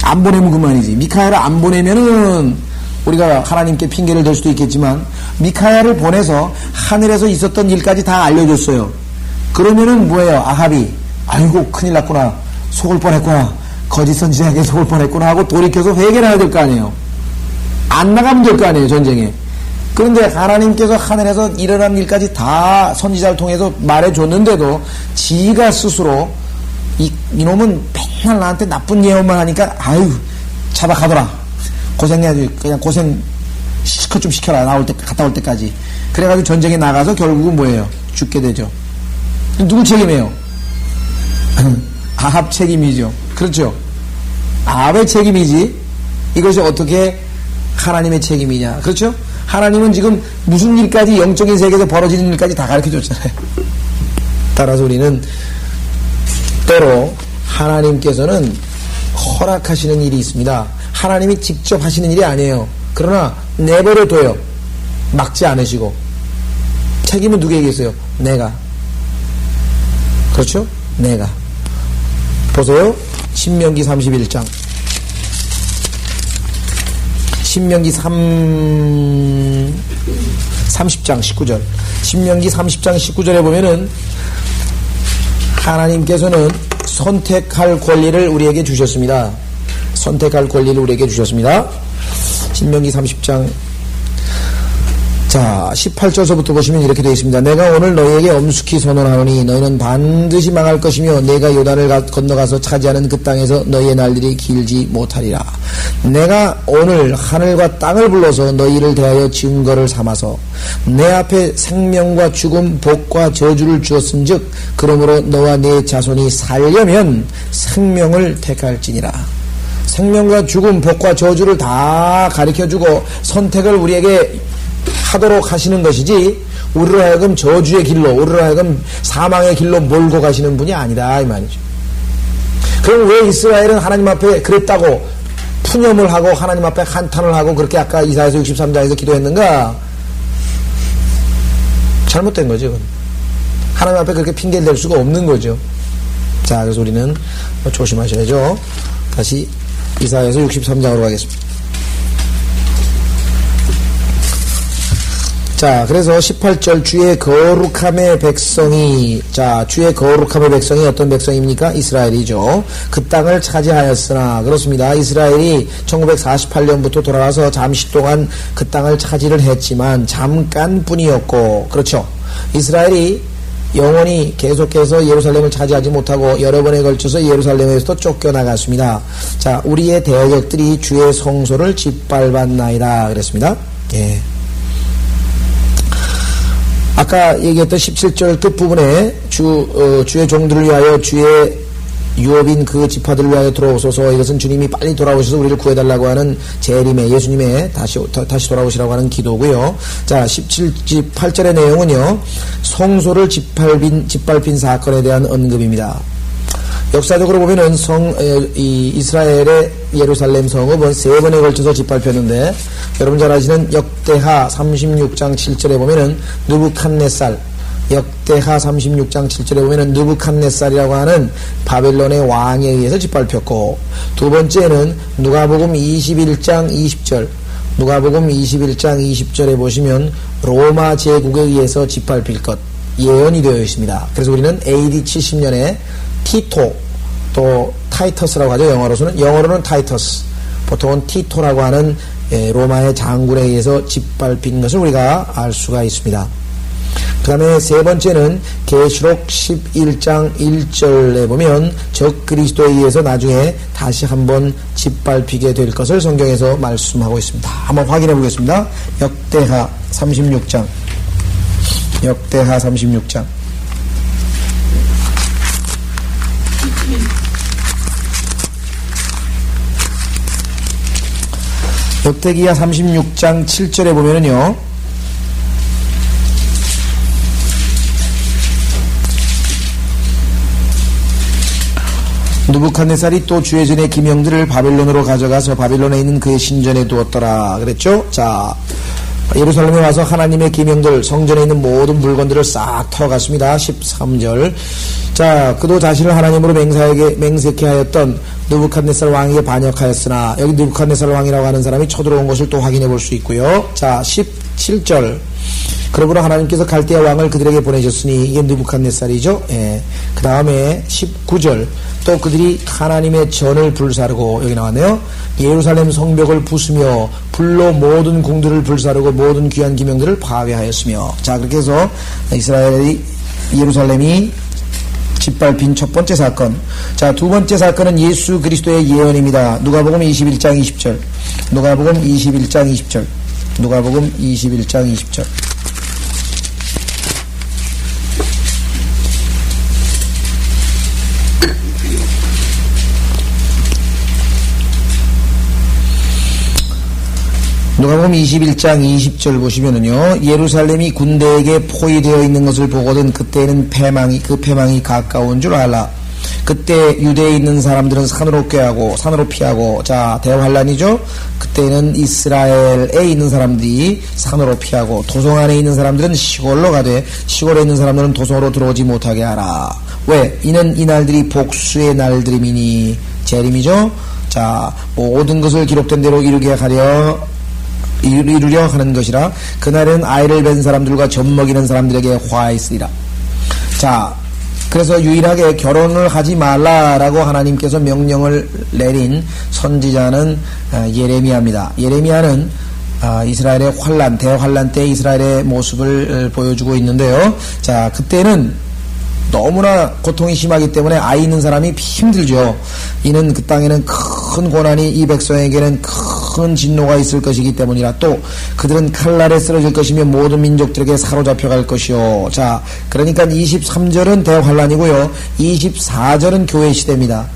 안 보내면 그만이지. 미카야를 안 보내면은 우리가 하나님께 핑계를 댈 수도 있겠지만 미카야를 보내서 하늘에서 있었던 일까지 다 알려줬어요. 그러면은 뭐예요? 아합이 아이고 큰일 났구나, 속을 뻔했구나, 거짓 선지자에게 속을 뻔했구나 하고 돌이켜서 회개를 해야 될 거 아니에요. 안 나가면 될 거 아니에요, 전쟁에. 그런데 하나님께서 하늘에서 일어난 일까지 다 선지자를 통해서 말해줬는데도 지가 스스로 이놈은 맨날 나한테 나쁜 예언만 하니까 아유 잡아가더라, 고생해야지, 그냥 고생 실컷 좀 시켜라, 갔다 올 때까지. 그래가지고 전쟁에 나가서 결국은 뭐예요? 죽게 되죠. 누구 책임이에요? 아합 책임이죠. 그렇죠? 아합의 책임이지 이것이 어떻게 하나님의 책임이냐. 그렇죠? 하나님은 지금 무슨 일까지 영적인 세계에서 벌어지는 일까지 다 가르쳐줬잖아요. 따라서 우리는 때로 하나님께서는 허락하시는 일이 있습니다. 하나님이 직접 하시는 일이 아니에요. 그러나 내버려둬요. 막지 않으시고. 책임은 누구에게 있어요? 내가. 그렇죠? 내가. 보세요. 신명기 31장. 신명기 30장 19절. 신명기 30장 19절에 보면은 하나님께서는 선택할 권리를 우리에게 주셨습니다. 선택할 권리를 우리에게 주셨습니다. 신명기 30장 자 18절서부터 보시면 이렇게 되어 있습니다. 내가 오늘 너희에게 엄숙히 선언하노니 너희는 반드시 망할 것이며 내가 요단을 건너가서 차지하는 그 땅에서 너희의 날들이 길지 못하리라. 내가 오늘 하늘과 땅을 불러서 너희를 대하여 증거를 삼아서 내 앞에 생명과 죽음 복과 저주를 주었은즉 그러므로 너와 네 자손이 살려면 생명을 택할지니라. 생명과 죽음 복과 저주를 다 가르쳐주고 선택을 우리에게 하도록 하시는 것이지 우리로 하여금 저주의 길로 우리로 하여금 사망의 길로 몰고 가시는 분이 아니다 이 말이죠. 그럼 왜 이스라엘은 하나님 앞에 그랬다고 푸념을 하고 하나님 앞에 한탄을 하고 그렇게 아까 이사야서 63장에서 기도했는가? 잘못된 거죠. 그건. 하나님 앞에 그렇게 핑계를 댈 수가 없는 거죠. 자, 그래서 우리는 조심하셔야죠. 다시 이사야서 63장으로 가겠습니다. 자, 그래서 18절 주의 거룩함의 백성이 주의 거룩함의 백성이 어떤 백성입니까? 이스라엘이죠. 그 땅을 차지하였으나 그렇습니다. 이스라엘이 1948년부터 돌아와서 잠시 동안 그 땅을 차지를 했지만 잠깐뿐이었고 그렇죠. 이스라엘이 영원히 계속해서 예루살렘을 차지하지 못하고 여러 번에 걸쳐서 예루살렘에서도 쫓겨나갔습니다. 자, 우리의 대적들이 주의 성소를 짓밟았나이다 그랬습니다. 예. 아까 얘기했던 17절 끝부분에 주의 종들을 위하여 주의 유업인 그 지파들을 위하여 돌아오소서. 이것은 주님이 빨리 돌아오셔서 우리를 구해달라고 하는 재림의 예수님의 다시 돌아오시라고 하는 기도고요. 자, 18절의 내용은요. 성소를 짓밟힌 사건에 대한 언급입니다. 역사적으로 보면은 이스라엘의 예루살렘 성읍은 3번에 걸쳐서 짓밟혔는데 여러분 잘 아시는 역대하 36장 7절에 보면은 역대하 36장 7절에 보면은 느부갓네살이라고 하는 바벨론의 왕에 의해서 짓밟혔고 두 번째는 누가복음 21장 20절 누가복음 21장 20절에 보시면 로마 제국에 의해서 짓밟힐 것 예언이 되어 있습니다. 그래서 우리는 AD 70년에 티토 또 타이터스라고 하죠. 영어로는 타이터스 보통은 티토라고 하는 로마의 장군에 의해서 짓밟힌 것을 우리가 알 수가 있습니다. 그 다음에 세 번째는 계시록 11장 1절에 보면 적 그리스도에 의해서 나중에 다시 한번 짓밟히게 될 것을 성경에서 말씀하고 있습니다. 한번 확인해 보겠습니다. 역대하 36장 역대기하 36장 7절에 보면은요. 느부갓네살이 또 주의 전에 기명들을 바벨론으로 가져가서 바벨론에 있는 그의 신전에 두었더라 그랬죠. 자, 예루살렘에 와서 하나님의 기명들 성전에 있는 모든 물건들을 싹 털어갔습니다. 13절 자, 그도 자신을 하나님으로 맹세케 하였던 느부갓네살 왕에게 반역하였으나 여기 느부갓네살 왕이라고 하는 사람이 쳐들어온 것을 또 확인해 볼 수 있고요. 자, 17절 그러므로 하나님께서 갈대아 왕을 그들에게 보내셨으니 이게 느부갓네살이죠. 예. 그 다음에 19절 또 그들이 하나님의 전을 불사르고 여기 나왔네요. 예루살렘 성벽을 부수며 불로 모든 궁들을 불사르고 모든 귀한 기명들을 파괴하였으며 자, 그렇게 해서 예루살렘이 짓밟힌 첫 번째 사건. 자, 두 번째 사건은 예수 그리스도의 예언입니다. 누가복음 21장 20절 누가복음 21장 20절 누가복음 21장 20절 보시면은요, 예루살렘이 군대에게 포위되어 있는 것을 보거든 그때는 그 패망이 가까운 줄 알라. 그때 유대에 있는 사람들은 산으로 피하고, 자, 대환란이죠? 그때는 이스라엘에 있는 사람들이 산으로 피하고, 도성 안에 있는 사람들은 시골로 가되, 시골에 있는 사람들은 도성으로 들어오지 못하게 하라. 왜? 이는 이 날들이 복수의 날들이니, 재림이죠? 자, 모든 것을 기록된 대로 이루게 하려 이루려 하는 것이라. 그날에는 아이를 뵌 사람들과 젖먹이는 사람들에게 화 있으리라. 자, 그래서 유일하게 결혼을 하지 말라라고 하나님께서 명령을 내린 선지자는 예레미야입니다. 예레미야는 이스라엘의 환란, 대환란 때 이스라엘의 모습을 보여주고 있는데요. 자, 그때는 너무나 고통이 심하기 때문에 아이 있는 사람이 힘들죠. 이는 그 땅에는 큰 고난이 이 백성에게는 큰 진노가 있을 것이기 때문이라. 또 그들은 칼날에 쓰러질 것이며 모든 민족들에게 사로잡혀 갈 것이요. 자, 그러니까 23절은 대환란이고요, 24절은 교회 시대입니다.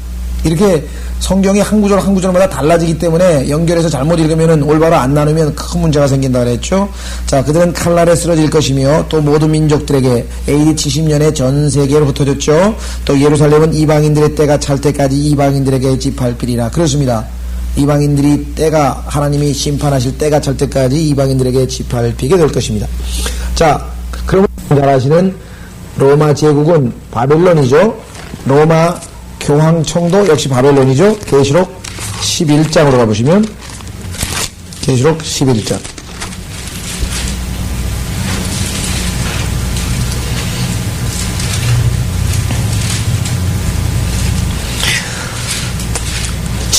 이렇게 성경이 한 구절 한 구절마다 달라지기 때문에 연결해서 잘못 읽으면 올바로 안 나누면 큰 문제가 생긴다 그랬죠. 자, 그들은 칼날에 쓰러질 것이며 또 모든 민족들에게 AD 70년에 전 세계로 흩어졌죠. 또 예루살렘은 이방인들의 때가 찰 때까지 이방인들에게 짚밟히리라. 그렇습니다. 이방인들이 때가, 하나님이 심판하실 때가 찰 때까지 이방인들에게 짚밟히게 될 것입니다. 자, 그러면 잘 아시는 로마 제국은 바벨론이죠. 로마 교황청도 역시 바벨론이죠. 계시록 11장으로 가보시면, 계시록 11장.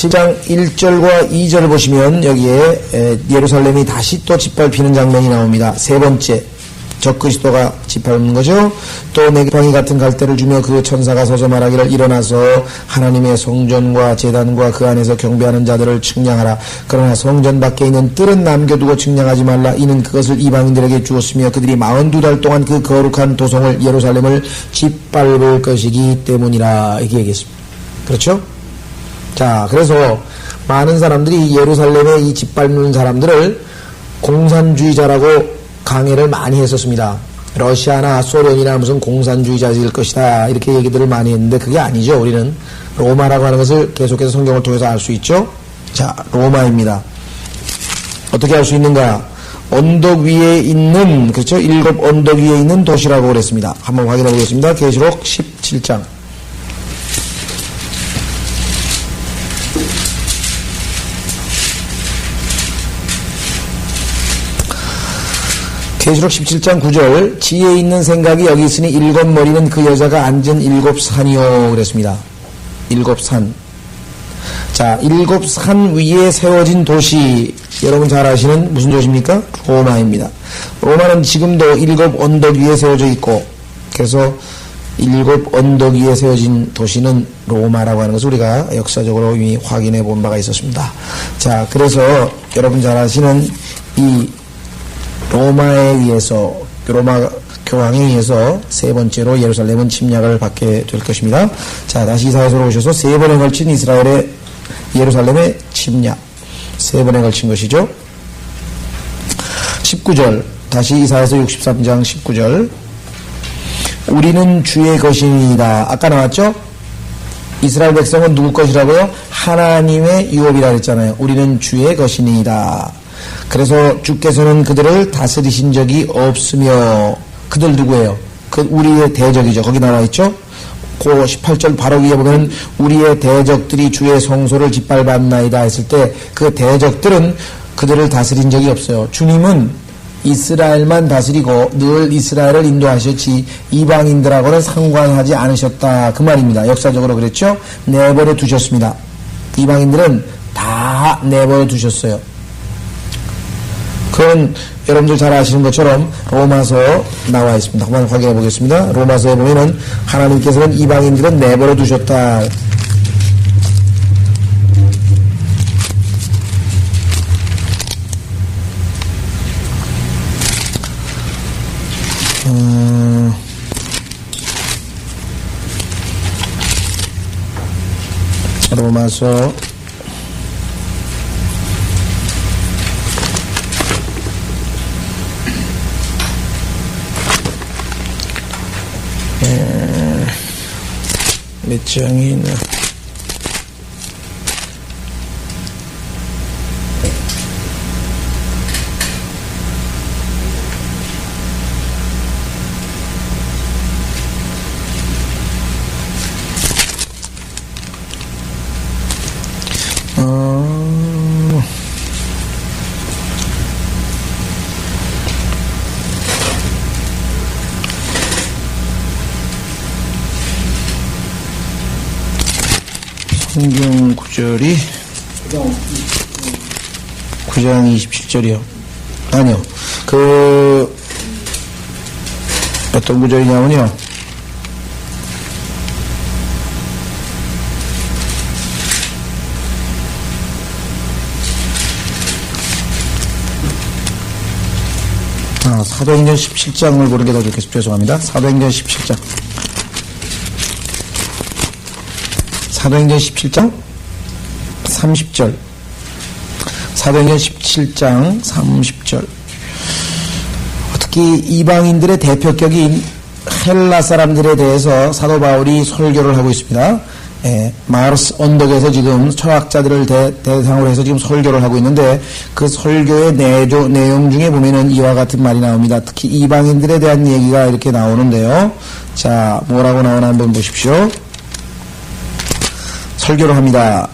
장 1절과 2절을 보시면 여기에 예루살렘이 다시 또 짓밟히는 장면이 나옵니다. 세 번째, 적그리스도가 짓밟는 거죠. 또 내게 지팡이 같은 갈대를 주며 그 천사가 서서 말하기를 일어나서 하나님의 성전과 제단과 그 안에서 경배하는 자들을 측량하라. 그러나 성전 밖에 있는 뜰은 남겨두고 측량하지 말라. 이는 그것을 이방인들에게 주었으며 그들이 42달 동안 그 거룩한 도성을 예루살렘을 짓밟을 것이기 때문이라. 이렇게 얘기했습니다. 그렇죠? 자, 그래서 많은 사람들이 예루살렘에 이 짓밟는 사람들을 공산주의자라고 강해를 많이 했었습니다. 러시아나 소련이나 무슨 공산주의자일 것이다, 이렇게 얘기들을 많이 했는데 그게 아니죠. 우리는 로마라고 하는 것을 계속해서 성경을 통해서 알 수 있죠. 자, 로마입니다. 어떻게 알 수 있는가? 언덕 위에 있는, 그렇죠? 7 언덕 위에 있는 도시라고 그랬습니다. 한번 확인해 보겠습니다. 계시록 17장. 계시록 17장 9절. 지혜 있는 생각이 여기 있으니 7 머리는 그 여자가 앉은 7 산이요 그랬습니다. 7 산. 자, 7 산 위에 세워진 도시, 여러분 잘 아시는 무슨 도시입니까? 로마입니다. 로마는 지금도 7 언덕 위에 세워져 있고, 그래서 7 언덕 위에 세워진 도시는 로마라고 하는 것을 우리가 역사적으로 이미 확인해 본 바가 있었습니다. 자, 그래서 여러분 잘 아시는 이 로마에 의해서, 로마 교황에 의해서 세 번째로 예루살렘은 침략을 받게 될 것입니다. 자, 다시 이사야서로 오셔서 세 번에 걸친 이스라엘의 예루살렘의 침략, 세 번에 걸친 것이죠. 19절, 다시 이사야서 63장 19절. 우리는 주의 것이니이다. 아까 나왔죠? 이스라엘 백성은 누구 것이라고요? 하나님의 유업이라 그랬잖아요. 우리는 주의 것이니이다. 그래서 주께서는 그들을 다스리신 적이 없으며, 그들 누구예요? 그 우리의 대적이죠. 거기 나와 있죠? 그 18절 바로 위에 보면 우리의 대적들이 주의 성소를 짓밟았나이다 했을 때 그 대적들은 그들을 다스린 적이 없어요. 주님은 이스라엘만 다스리고 늘 이스라엘을 인도하셨지 이방인들하고는 상관하지 않으셨다, 그 말입니다. 역사적으로 그랬죠? 내버려 두셨습니다. 이방인들은 다 내버려 두셨어요. 그건 여러분들 잘 아시는 것처럼 로마서 나와 있습니다. 한번 확인해 보겠습니다. 로마서에 보면은 하나님께서는 이방인들은 내버려 두셨다. 로마서 1 장이 있나? 성경 구절이 9장 27절이요. 아니요. 어떤 구절이냐면요. 사도행전 17장을 보는 게 더 좋겠습니다. 죄송합니다. 사도행전 17장. 사도행전 17장 30절. 사도행전 17장 30절. 특히 이방인들의 대표격인 헬라 사람들에 대해서 사도 바울이 설교를 하고 있습니다. 마르스 언덕에서 지금 철학자들을 대상으로 해서 지금 설교를 하고 있는데 그 설교의 내용 중에 보면은 이와 같은 말이 나옵니다. 특히 이방인들에 대한 얘기가 이렇게 나오는데요. 자, 뭐라고 나오나 한번 보십시오. 설교를 합니다.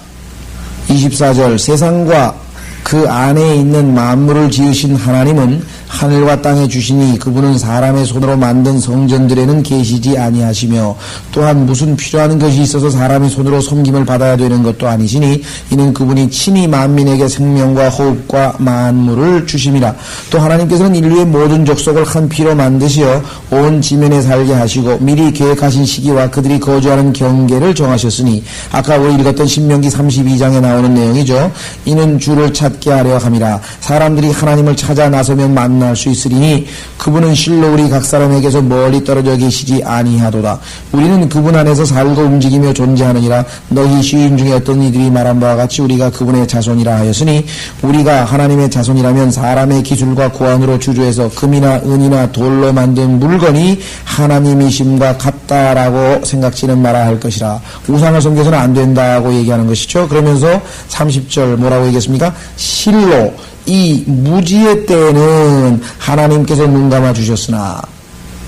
24절. 세상과 그 안에 있는 만물을 지으신 하나님은 하늘과 땅에 주시니 그분은 사람의 손으로 만든 성전들에는 계시지 아니하시며 또한 무슨 필요한 것이 있어서 사람의 손으로 섬김을 받아야 되는 것도 아니시니 이는 그분이 친히 만민에게 생명과 호흡과 만물을 주심이라. 또 하나님께서는 인류의 모든 족속을 한 피로 만드시어 온 지면에 살게 하시고 미리 계획하신 시기와 그들이 거주하는 경계를 정하셨으니 아까 우리 읽었던 신명기 32장에 나오는 내용이죠. 이는 주를 찾게 하려 함이라. 사람들이 하나님을 찾아 나서면 만날 수 있으리니 그분은 실로 우리 각 사람에게서 멀리 떨어져 계시지 아니하도다. 우리는 그분 안에서 살고 움직이며 존재하느니라. 너희 시인 중에 어떤 이들이 말한 바와 같이 우리가 그분의 자손이라 하였으니 우리가 하나님의 자손이라면 사람의 기술과 고안으로 주조해서 금이나 은이나 돌로 만든 물건이 하나님이심과 같다라고 생각지는 말아야 할 것이라. 우상을 섬겨서는 안 된다고 얘기하는 것이죠. 그러면서 30절 뭐라고 얘기했습니까? 실로 이 무지의 때에는 하나님께서 눈 감아 주셨으나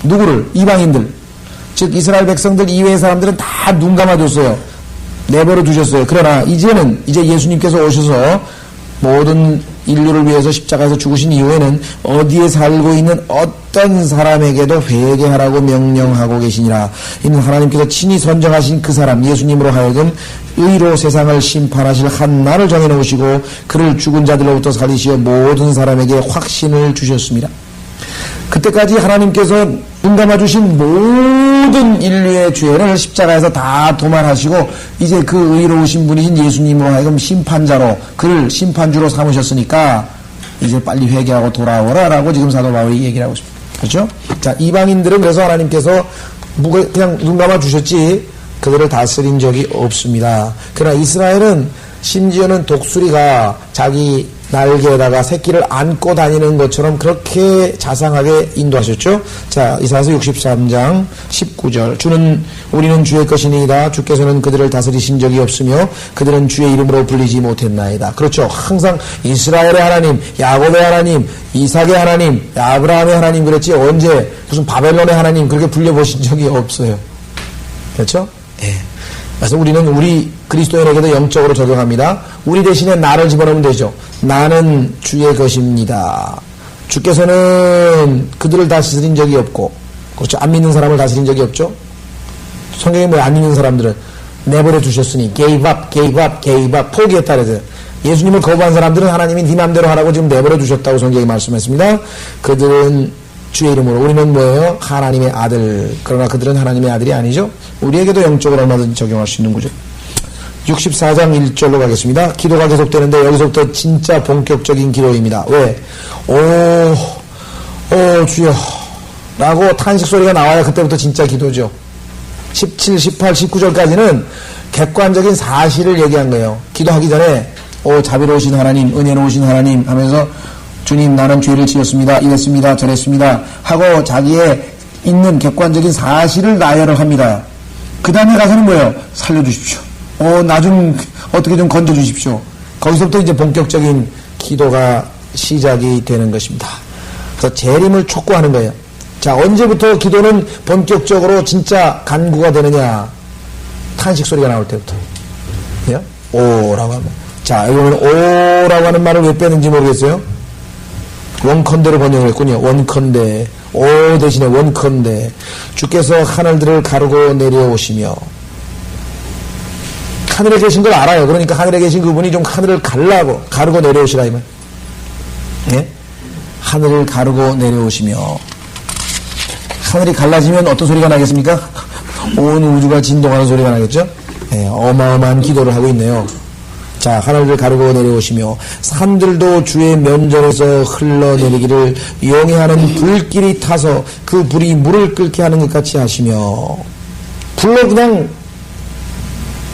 누구를? 이방인들, 즉 이스라엘 백성들 이외의 사람들은 다 눈 감아 줬어요. 내버려 두셨어요. 그러나 이제 예수님께서 오셔서 모든 인류를 위해서 십자가에서 죽으신 이후에는 어디에 살고 있는 어떤 사람에게도 회개하라고 명령하고 계시니라. 이는 하나님께서 친히 선정하신 그 사람 예수님으로 하여금 의로 세상을 심판하실 한 날을 정해놓으시고 그를 죽은 자들로부터 살리시어 모든 사람에게 확신을 주셨습니다. 그때까지 하나님께서 눈 감아주신 모든 인류의 죄를 십자가에서 다 도말하시고 이제 그 의로우신 분이신 예수님으로 하여금 심판자로 그를 심판주로 삼으셨으니까 이제 빨리 회개하고 돌아오라 라고 지금 사도 바울이 얘기를 하고 있습니다. 그렇죠? 자, 이방인들은 그래서 하나님께서 그냥 눈 감아주셨지 그들을 다스린 적이 없습니다. 그러나 이스라엘은 심지어는 독수리가 자기 날개에다가 새끼를 안고 다니는 것처럼 그렇게 자상하게 인도하셨죠. 자, 이사야서 63장 19절. 우리는 주의 것이니이다. 주께서는 그들을 다스리신 적이 없으며 그들은 주의 이름으로 불리지 못했나이다. 그렇죠. 항상 이스라엘의 하나님, 야곱의 하나님, 이삭의 하나님, 아브라함의 하나님 그랬지 언제 무슨 바벨론의 하나님 그렇게 불려보신 적이 없어요. 그렇죠? 예. 그래서 우리 그리스도인에게도 영적으로 적용합니다. 우리 대신에 나를 집어넣으면 되죠. 나는 주의 것입니다. 주께서는 그들을 다스린 적이 없고, 그렇죠. 안 믿는 사람을 다스린 적이 없죠. 성경에 뭐 안 믿는 사람들은 내버려 두셨으니 gave up, 포기했다 그래서 예수님을 거부한 사람들은 하나님이 네 맘대로 하라고 지금 내버려 두셨다고 성경이 말씀했습니다. 그들은 주의 이름으로. 우리는 뭐예요? 하나님의 아들. 그러나 그들은 하나님의 아들이 아니죠. 우리에게도 영적으로 얼마든지 적용할 수 있는 거죠. 64장 1절로 가겠습니다. 기도가 계속되는데 여기서부터 진짜 본격적인 기도입니다. 왜? 주여 라고 탄식 소리가 나와야 그때부터 진짜 기도죠. 17, 18, 19절까지는 객관적인 사실을 얘기한 거예요. 기도하기 전에 자비로우신 하나님, 은혜로우신 하나님 하면서 주님 나는 죄를 지었습니다. 이랬습니다. 저랬습니다. 하고 자기의 있는 객관적인 사실을 나열을 합니다. 그 다음에 가서는 뭐예요? 살려주십시오. 나 좀 어떻게 좀 건져주십시오. 거기서부터 이제 본격적인 기도가 시작이 되는 것입니다. 그래서 재림을 촉구하는 거예요. 자, 언제부터 기도는 본격적으로 진짜 간구가 되느냐? 탄식 소리가 나올 때부터. 예? 오라고 하면. 자, 여기 보면 오라고 하는 말을 왜 빼는지 모르겠어요? 원컨대로 번역을 했군요. 원컨대. 오 대신에 원컨대. 주께서 하늘들을 가르고 내려오시며 하늘에 계신 걸 알아요. 그러니까 하늘에 계신 그분이 좀 하늘을 가르고 내려오시라 이 말. 예? 하늘을 가르고 내려오시며, 하늘이 갈라지면 어떤 소리가 나겠습니까? 온 우주가 진동하는 소리가 나겠죠? 예, 어마어마한 기도를 하고 있네요. 자, 하늘을 가르고 내려오시며 산들도 주의 면전에서 흘러내리기를 용해하는 불길이 타서 그 불이 물을 끓게 하는 것 같이 하시며, 불로 그냥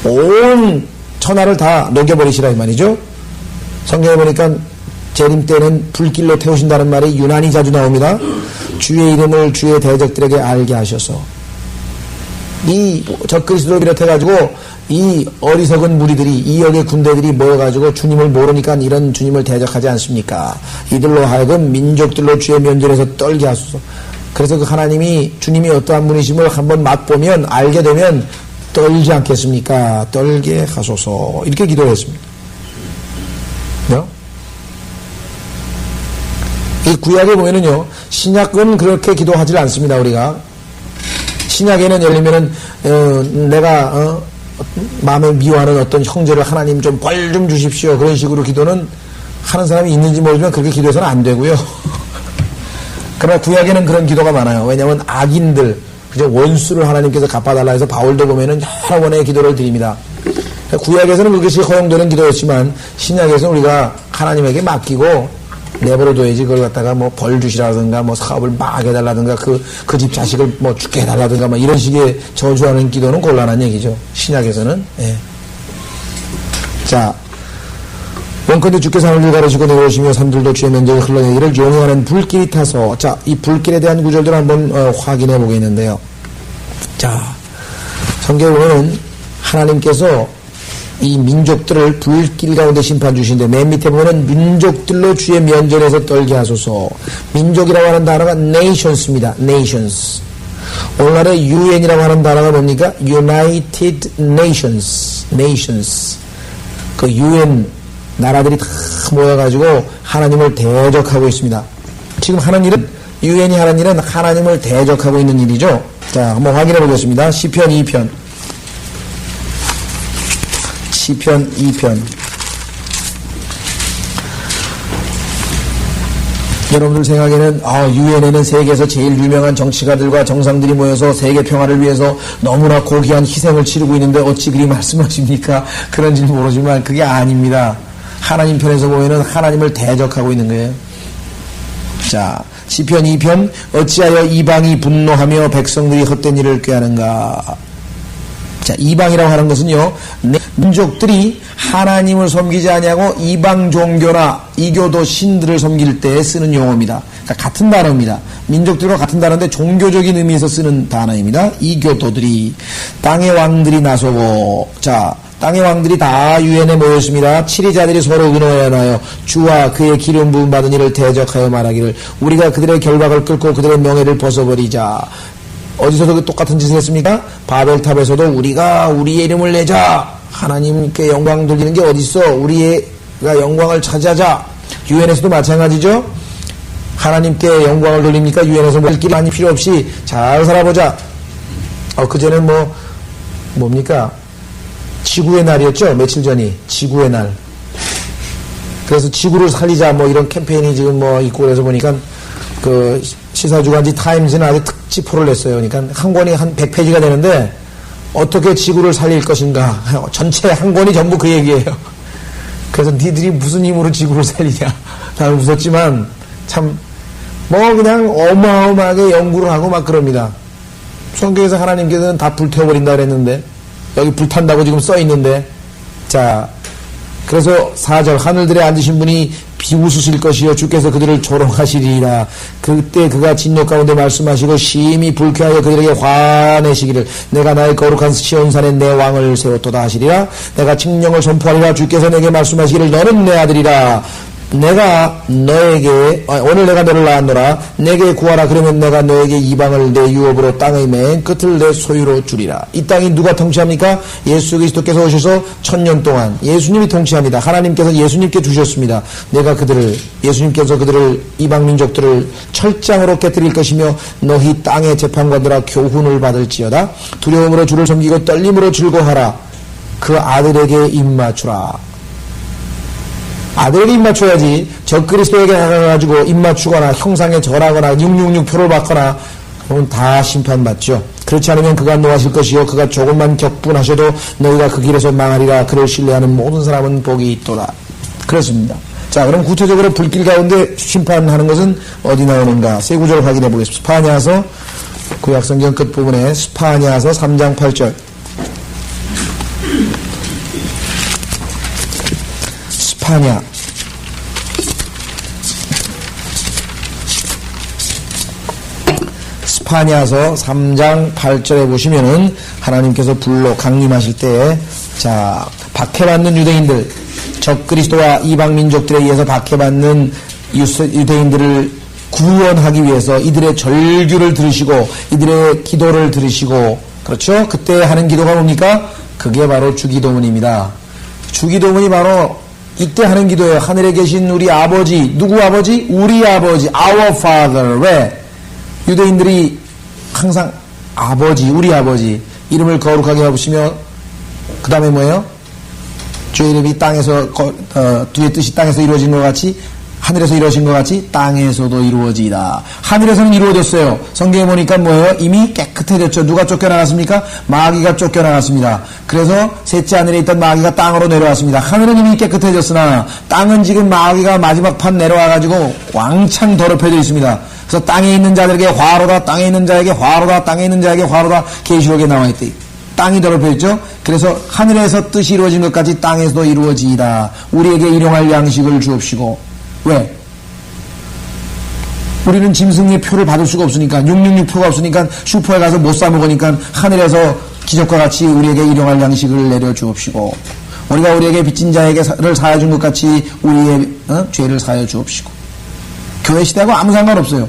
온 천하를 다 녹여버리시라 이 말이죠. 성경에 보니까 재림 때는 불길로 태우신다는 말이 유난히 자주 나옵니다. 주의 이름을 주의 대적들에게 알게 하셔서, 이 적그리스도를 비롯해가지고 이 어리석은 무리들이, 이 역의 군대들이 모여가지고 주님을 모르니까 이런 주님을 대적하지 않습니까? 이들로 하여금 민족들로 주의 면전에서 떨게 하소서. 그래서 그 하나님이, 주님이 어떠한 분이심을 한번 맛보면, 알게 되면 떨지 않겠습니까? 떨게 하소서. 이렇게 기도했습니다. 이 구약에 보면은요, 신약은 그렇게 기도하지 않습니다, 우리가. 신약에는 예를 들면은, 내가, 마음에 미워하는 어떤 형제를 하나님 좀 벌 좀 주십시오. 그런 식으로 기도는 하는 사람이 있는지 모르지만 그렇게 기도해서는 안 되고요. 그러나 구약에는 그런 기도가 많아요. 왜냐하면 악인들, 그저 원수를 하나님께서 갚아달라 해서 바울도 보면은 여러 번의 기도를 드립니다. 구약에서는 그것이 허용되는 기도였지만 신약에서는 우리가 하나님에게 맡기고 내버려둬야지, 그걸 갖다가 뭐 벌 주시라든가 뭐 사업을 막 해달라든가 그 집 자식을 뭐 죽게 해달라든가 뭐 이런 식의 저주하는 기도는 곤란한 얘기죠. 신약에서는. 예. 자, 원컨대 주께서 하늘을 가르시고 내려오시며 산들도 주의 면전에 흘러내기를 용해하는 불길이 타서, 자, 이 불길에 대한 구절들을 한번 확인해 보겠는데요. 자, 성경에 보면은 하나님께서 이 민족들을 불길 가운데 심판 주신데, 맨 밑에 보면은 민족들로 주의 면전에서 떨게 하소서. 민족이라고 하는 단어가 nations입니다. nations. 오늘날의 UN이라고 하는 단어가 뭡니까? United Nations. nations. 그 UN 나라들이 다 모여가지고 하나님을 대적하고 있습니다. 지금 하는 일은, UN이 하는 일은 하나님을 대적하고 있는 일이죠. 자, 한번 확인해 보겠습니다. 시편 2편. 시편 2편. 여러분들 생각에는 유엔에는 세계에서 제일 유명한 정치가들과 정상들이 모여서 세계 평화를 위해서 너무나 고귀한 희생을 치르고 있는데 어찌 그리 말씀하십니까? 그런지는 모르지만 그게 아닙니다. 하나님 편에서 보면은 하나님을 대적하고 있는 거예요. 자, 시편 2편. 어찌하여 이방이 분노하며 백성들이 헛된 일을 꾀하는가. 자, 이방이라고 하는 것은요, 민족들이 하나님을 섬기지 아니하고 이방 종교나 이교도 신들을 섬길 때 쓰는 용어입니다. 그러니까 같은 단어입니다. 민족들과 같은 단어인데 종교적인 의미에서 쓰는 단어입니다. 이교도들이, 땅의 왕들이 나서고, 자, 땅의 왕들이 다 유엔에 모였습니다. 치리자들이 서로 의논하여 주와 그의 기름 부음 받은 이를 대적하여 말하기를 우리가 그들의 결박을 끊고 그들의 명예를 벗어버리자. 어디서도 똑같은 짓을 했습니까? 바벨탑에서도 우리가 우리의 이름을 내자. 하나님께 영광 돌리는 게 어딨어? 우리가 영광을 차지하자. 유엔에서도 마찬가지죠. 하나님께 영광을 돌립니까? 유엔에서 뭐 길이 많이 필요 없이 잘 살아보자. 그전엔 뭡니까? 지구의 날이었죠? 며칠 전이. 지구의 날. 그래서 지구를 살리자 뭐 이런 캠페인이 지금 뭐 있고 그래서 보니까 그 시사주간지 타임즈는 아주 특집호를 냈어요. 그러니까 한 권이 한 100페이지가 되는데 어떻게 지구를 살릴 것인가. 전체 한 권이 전부 그 얘기예요. 그래서 니들이 무슨 힘으로 지구를 살리냐. 다 웃었지만 참 그냥 어마어마하게 연구를 하고 막 그럽니다. 성경에서 하나님께서는 다 불태워버린다 그랬는데 여기 불탄다고 지금 써있는데, 자, 그래서 4절 하늘들에 앉으신 분이 비웃으실 것이요 주께서 그들을 조롱하시리라. 그때 그가 진노 가운데 말씀하시고 심히 불쾌하여 그들에게 화내시기를 내가 나의 거룩한 시온산에 내 왕을 세웠도다 하시리라. 내가 칙령을 선포하리라. 주께서 내게 말씀하시기를 너는 내 아들이라. 내가 너에게 오늘 내가 너를 낳았노라. 내게 구하라. 그러면 내가 너에게 이방을 내 유업으로 땅의 맨 끝을 내 소유로 주리라. 이 땅이 누가 통치합니까? 예수 그리스도께서 오셔서 1000년 동안 예수님이 통치합니다. 하나님께서 예수님께 주셨습니다. 내가 예수님께서 그들을 이방 민족들을 철장으로 깨뜨릴 것이며 너희 땅의 재판관들아 교훈을 받을지어다. 두려움으로 주를 섬기고 떨림으로 즐거워하라. 그 아들에게 입맞추라. 아들에게 입맞춰야지. 적그리스도에게 가가지고 입맞추거나 형상에 절하거나 666표를 받거나 그건 다 심판받죠. 그렇지 않으면 그가 노하실 것이요 그가 조금만 격분하셔도 너희가 그 길에서 망하리라. 그를 신뢰하는 모든 사람은 복이 있도다. 그렇습니다. 자, 그럼 구체적으로 불길 가운데 심판하는 것은 어디 나오는가? 세 구절 확인해 보겠습니다. 스파냐서 구약성경 끝부분에 스파냐서 3장 8절. 스파냐서 3장 8절에 보시면은 하나님께서 불로 강림하실 때에 자, 박해받는 유대인들, 적그리스도와 이방민족들에 의해서 박해받는 유대인들을 구원하기 위해서 이들의 절규를 들으시고 이들의 기도를 들으시고, 그렇죠? 그때 하는 기도가 뭡니까? 그게 바로 주기도문입니다. 주기도문이 바로 이때 하는 기도예요. 하늘에 계신 우리 아버지, 누구 아버지? 우리 아버지, our father. 왜? 유대인들이 항상 아버지, 우리 아버지 이름을 거룩하게 하시며 그 다음에 뭐예요? 주의 이름이 땅에서 주의 뜻이 땅에서 이루어진 것 같이 하늘에서 이루어진 것 같이 땅에서도 이루어지이다. 하늘에서는 이루어졌어요. 성경에 보니까 뭐예요? 이미 깨끗해졌죠. 누가 쫓겨나갔습니까? 마귀가 쫓겨나갔습니다. 그래서 셋째 하늘에 있던 마귀가 땅으로 내려왔습니다. 하늘은 이미 깨끗해졌으나 땅은 지금 마귀가 마지막 판 내려와가지고 왕창 더럽혀져 있습니다. 그래서 땅에 있는 자들에게 화로다, 땅에 있는 자에게 화로다, 땅에 있는 자에게 화로다. 계시록에 나와있대. 땅이 더럽혀졌죠. 그래서 하늘에서 뜻이 이루어진 것까지 땅에서도 이루어지이다. 우리에게 일용할 양식을 주옵시고. 왜? 우리는 짐승의 표를 받을 수가 없으니까, 666표가 없으니까 슈퍼에 가서 못 사 먹으니까 하늘에서 기적과 같이 우리에게 일용할 양식을 내려 주옵시고, 우리가 우리에게 빚진 자에게를 사하여 준 것 같이 우리의 죄를 사하여 주옵시고. 교회 시대하고 아무 상관없어요.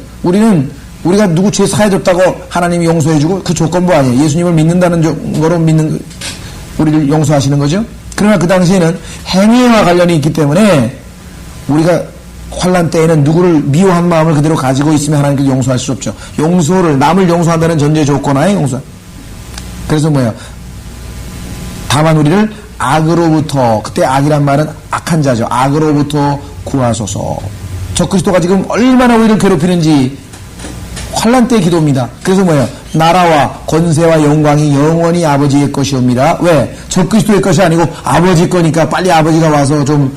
우리가 누구 죄 사해줬다고 하나님이 용서해주고 그 조건부 아니에요. 예수님을 믿는다는 거로 우리를 용서하시는 거죠. 그러나 그 당시에는 행위와 관련이 있기 때문에 우리가 환난 때에는 누구를 미워한 마음을 그대로 가지고 있으면 하나님께서 용서할 수 없죠. 남을 용서한다는 전제 조건하에 용서. 그래서 뭐예요? 다만 우리를 악으로부터, 그때 악이란 말은 악한 자죠. 악으로부터 구하소서. 적그리스도가 지금 얼마나 우리를 괴롭히는지 환난 때의 기도입니다. 그래서 뭐예요? 나라와 권세와 영광이 영원히 아버지의 것이옵니다. 왜? 적그리스도의 것이 아니고 아버지 거니까 빨리 아버지가 와서 좀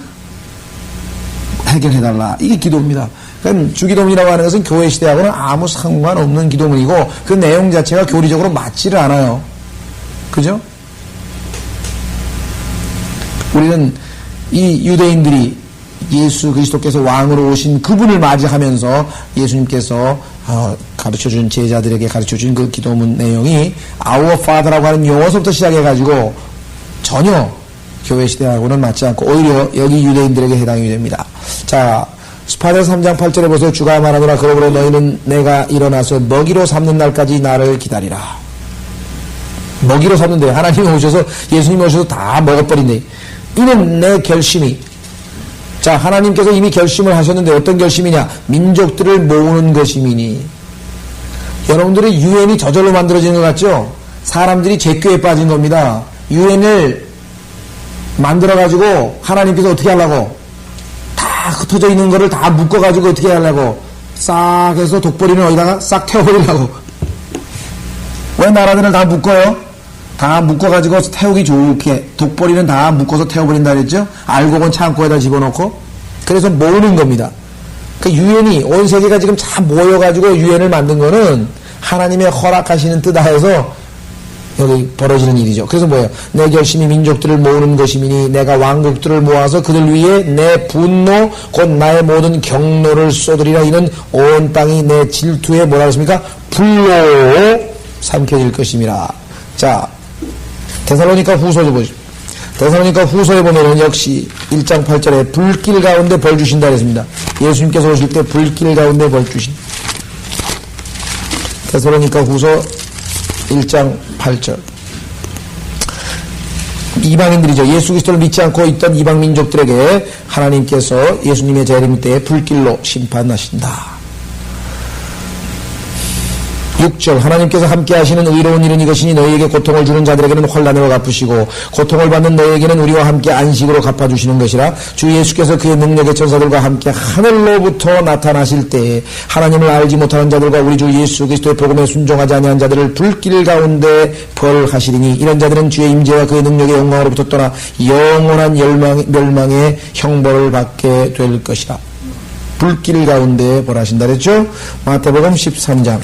해결해달라. 이게 기도입니다. 그러니까 주기도문이라고 하는 것은 교회 시대하고는 아무 상관없는 기도문이고 그 내용 자체가 교리적으로 맞지를 않아요. 그죠? 우리는 이 유대인들이 예수 그리스도께서 왕으로 오신 그분을 맞이하면서 예수님께서 가르쳐준 제자들에게 가르쳐준 그 기도문 내용이 Our Father라고 하는 용어서부터 시작해가지고 전혀 교회 시대하고는 맞지 않고 오히려 여기 유대인들에게 해당이 됩니다. 자, 스파냐서 3장 8절에 보세요. 주가 말하노라 그러므로 너희는 내가 일어나서 먹이로 삼는 날까지 나를 기다리라. 먹이로 삼는데 하나님이 오셔서 예수님이 오셔서 다 먹어버린대. 이는 내 결심이. 자, 하나님께서 이미 결심을 하셨는데 어떤 결심이냐? 민족들을 모으는 것이미니. 여러분들의 유엔이 저절로 만들어지는 것 같죠? 사람들이 죄교에 빠진 겁니다. 유엔을 만들어가지고 하나님께서 어떻게 하려고? 다 흩어져 있는 거를 다 묶어가지고 어떻게 하려고? 싹 해서 독버리는 어디다가 싹 태워버리려고. 왜 나라들을 다 묶어요? 다 묶어가지고 태우기 좋게. 독버리는 다 묶어서 태워버린다 그랬죠? 알곡은 창고에다 집어넣고. 그래서 모으는 겁니다. 그 유엔이, 온 세계가 지금 다 모여가지고 유엔을 만든 거는 하나님의 허락하시는 뜻 하에서 여기 벌어지는 일이죠. 그래서 뭐예요? 내 결심이 민족들을 모으는 것이미니 내가 왕국들을 모아서 그들 위에 내 분노 곧 나의 모든 경로를 쏟으리라. 이는 온 땅이 내 질투에 뭐라 했습니까? 불로 삼켜질 것임이라. 자, 데살로니가 후서를 보시죠. 데살로니가 후서에 보면은 역시 1장 8절에 불길 가운데 벌 주신다 그랬습니다. 예수님께서 오실 때 불길 가운데 벌 주신. 데살로니가 후서 1장 8절. 이방인들이죠. 예수 그리스도를 믿지 않고 있던 이방 민족들에게 하나님께서 예수님의 재림 때 불길로 심판하신다. 6절 하나님께서 함께 하시는 의로운 일은 이것이니 너희에게 고통을 주는 자들에게는 환난으로 갚으시고 고통을 받는 너희에게는 우리와 함께 안식으로 갚아주시는 것이라. 주 예수께서 그의 능력의 천사들과 함께 하늘로부터 나타나실 때에 하나님을 알지 못하는 자들과 우리 주 예수 그리스도의 복음에 순종하지 아니한 자들을 불길 가운데 벌하시리니 이런 자들은 주의 임재와 그의 능력의 영광으로부터 떠나 영원한 멸망의 형벌을 받게 될 것이라. 불길 가운데 벌하신다 그랬죠? 마태복음 13장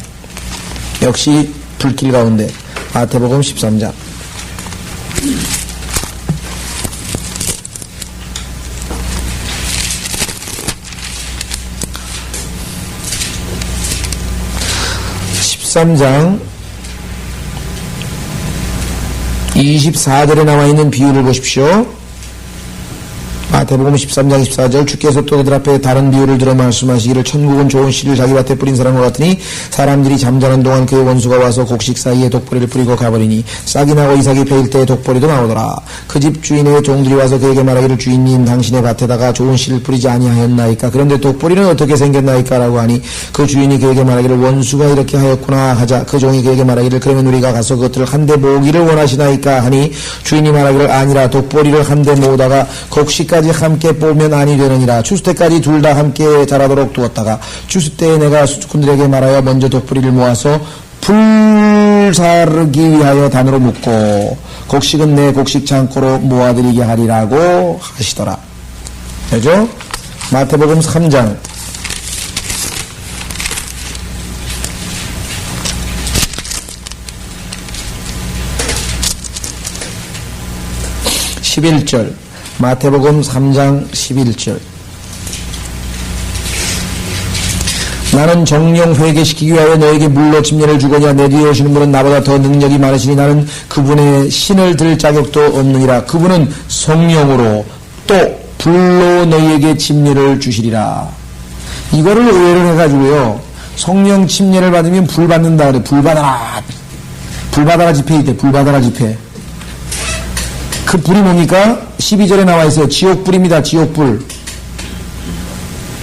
역시 불길 가운데. 마태복음 13장 13장 24절에 나와 있는 비유를 보십시오. 마태복음 13장 24절 주께서 또 그들 앞에 다른 비유를 들어 말씀하시기를 천국은 좋은 씨를 자기 밭에 뿌린 사람과 같으니 사람들이 잠자는 동안 그의 원수가 와서 곡식 사이에 독보리를 뿌리고 가버리니 싹이 나고 이삭이 베일 때에 독보리도 나오더라. 그 집 주인의 종들이 와서 그에게 말하기를 주인님 당신의 밭에다가 좋은 씨를 뿌리지 아니하였나이까 그런데 독보리는 어떻게 생겼나이까 라고 하니 그 주인이 그에게 말하기를 원수가 이렇게 하였구나 하자 그 종이 그에게 말하기를 그러면 우리가 가서 그것들을 한 대 모으기를 원하시나이까 하니 주인이 말하기를 아니라 독보리를 한 대 모으다가 곡식까지 함께 뽑으면 아니 되느니라. 추수 때까지 둘 다 함께 자라도록 두었다가 추수 때에 내가 수꾼들에게 말하여 먼저 독보리를 모아서 불사르기 위하여 단으로 묶고 곡식은 내 곡식 창고로 모아드리게 하리라고 하시더라. 그죠? 마태복음 3장 11절 마태복음 3장 11절 나는 정령 회개시키기 위하여 너에게 물로 침례를 주거니와 내 뒤에 오시는 분은 나보다 더 능력이 많으시니 나는 그분의 신을 들 자격도 없느니라. 그분은 성령으로 또 불로 너희에게 침례를 주시리라. 이거를 오해를 해가지고요. 성령 침례를 받으면 불 받는다 그래. 불 받아라. 불 받아라 집회 이때 불 받아라 집회. 그 불이 뭡니까? 12절에 나와 있어요. 지옥불입니다. 지옥불.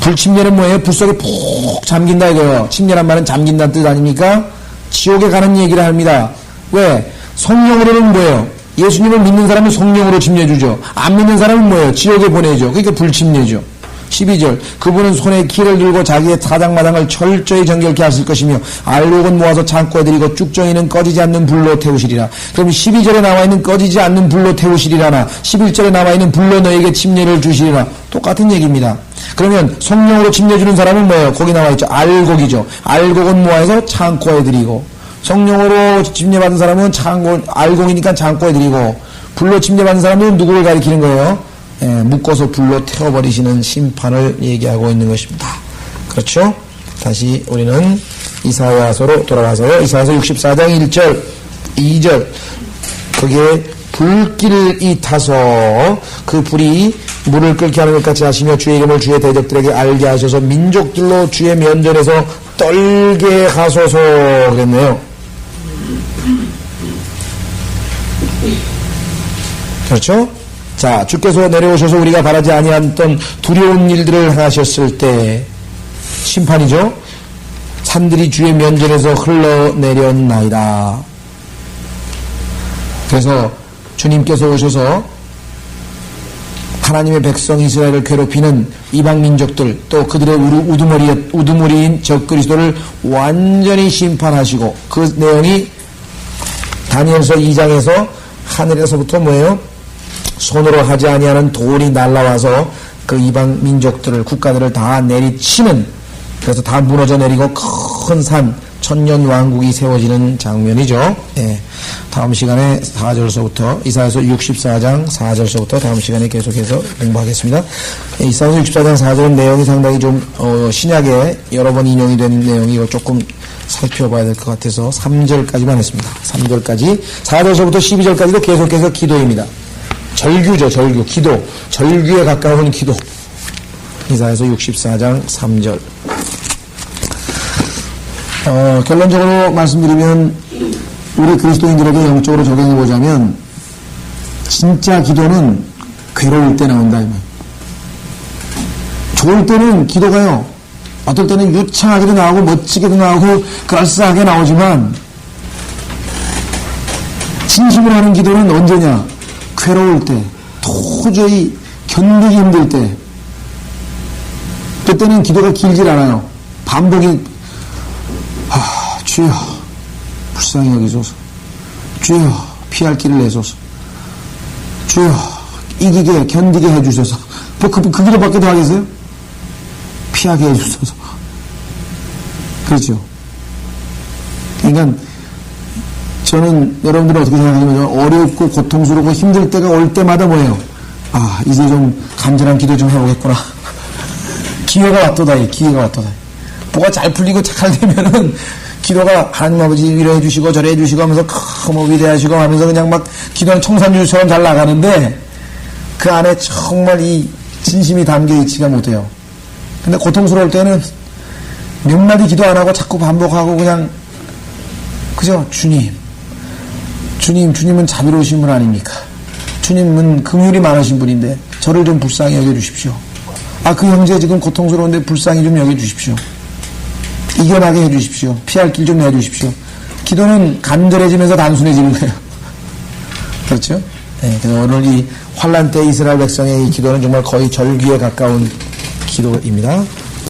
불침례는 뭐예요? 불 속에 푹 잠긴다 이거예요. 침례란 말은 잠긴다는 뜻 아닙니까? 지옥에 가는 얘기를 합니다. 왜? 성령으로는 뭐예요? 예수님을 믿는 사람은 성령으로 침례 주죠. 안 믿는 사람은 뭐예요? 지옥에 보내죠. 그러니까 불침례죠. 12절 그분은 손에 키를 들고 자기의 사장마당을 철저히 정결케 하실 것이며 알곡은 모아서 창고에 들이고 쭉정이는 꺼지지 않는 불로 태우시리라. 그럼 12절에 나와 있는 꺼지지 않는 불로 태우시리라나 11절에 나와 있는 불로 너에게 침례를 주시리라. 똑같은 얘기입니다. 그러면 성령으로 침례 주는 사람은 뭐예요? 거기 나와 있죠. 알곡이죠. 알곡은 모아서 창고에 들이고 성령으로 침례 받은 사람은 알곡이니까 창고에 들이고 불로 침례 받은 사람은 누구를 가리키는 거예요? 묶어서 불로 태워버리시는 심판을 얘기하고 있는 것입니다. 그렇죠? 다시 우리는 이사야서로 돌아가서요. 이사야서 64장 1절, 2절 거기에 불길이 타서 그 불이 물을 끓게 하는 것 같이 하시며 주의 이름을 주의 대적들에게 알게 하셔서 민족들로 주의 면전에서 떨게 하소서 그랬네요. 그렇죠? 자, 주께서 내려오셔서 우리가 바라지 아니했던 두려운 일들을 하셨을 때 심판이죠. 산들이 주의 면전에서 흘러내렸나이다. 그래서 주님께서 오셔서 하나님의 백성 이스라엘을 괴롭히는 이방 민족들 또 그들의 우두머리인 적그리스도를 완전히 심판하시고 그 내용이 다니엘서 2장에서 하늘에서부터 뭐예요? 손으로 하지 아니하는 돌이 날라와서 그 이방 민족들을 국가들을 다 내리치는 그래서 다 무너져 내리고 큰 산 천년 왕국이 세워지는 장면이죠. 예. 다음 시간에 4절서부터 이사야서 64장 4절서부터 다음 시간에 계속해서 공부하겠습니다. 이사야서 64장 4절은 내용이 상당히 좀 신약에 여러 번 인용이 된 내용이고 조금 살펴봐야 될 것 같아서 3절까지만 했습니다. 3절까지 4절서부터 12절까지도 계속해서 기도입니다. 절규죠. 절규. 기도. 절규에 가까운 기도. 이사야서 64장 3절. 결론적으로 말씀드리면 우리 그리스도인들에게 영적으로 적용해보자면 진짜 기도는 괴로울 때 나온다. 좋을 때는 기도가요. 어떨 때는 유창하게도 나오고 멋지게도 나오고 그럴싸하게 나오지만 진심으로 하는 기도는 언제냐? 괴로울 때, 도저히 견디기 힘들 때, 그때는 기도가 길질 않아요. 반복이 주여 불쌍히 여기소서, 주여 피할 길을 내소서, 주여 이기게 견디게 해주셔서. 그 기도밖에 더 하겠어요? 피하게 해주셔서. 그렇죠. 그러니까 저는 여러분들은 어떻게 생각하냐면 어렵고 고통스럽고 힘들 때가 올 때마다 뭐예요? 이제 좀 간절한 기도 좀 해보겠구나. 기회가 왔도다이. 뭐가 잘 풀리고 잘 되면은 기도가 하나님 아버지 위로해 주시고 저래 주시고 하면서 위대하시고 하면서 그냥 막 기도는 청산유수처럼 잘 나가는데 그 안에 정말 이 진심이 담겨 있지가 못해요. 근데 고통스러울 때는 몇 마디 기도 안 하고 자꾸 반복하고 그냥 그죠? 주님은 자비로우신 분 아닙니까? 주님은 긍휼이 많으신 분인데 저를 좀 불쌍히 여겨주십시오. 그 형제 지금 고통스러운데 불쌍히 좀 여겨주십시오. 이겨나게 해주십시오. 피할 길 좀 내주십시오. 기도는 간절해지면서 단순해지는 거예요. 그렇죠? 네, 그래서 오늘 이 환란 때 이스라엘 백성의 이 기도는 정말 거의 절기에 가까운 기도입니다.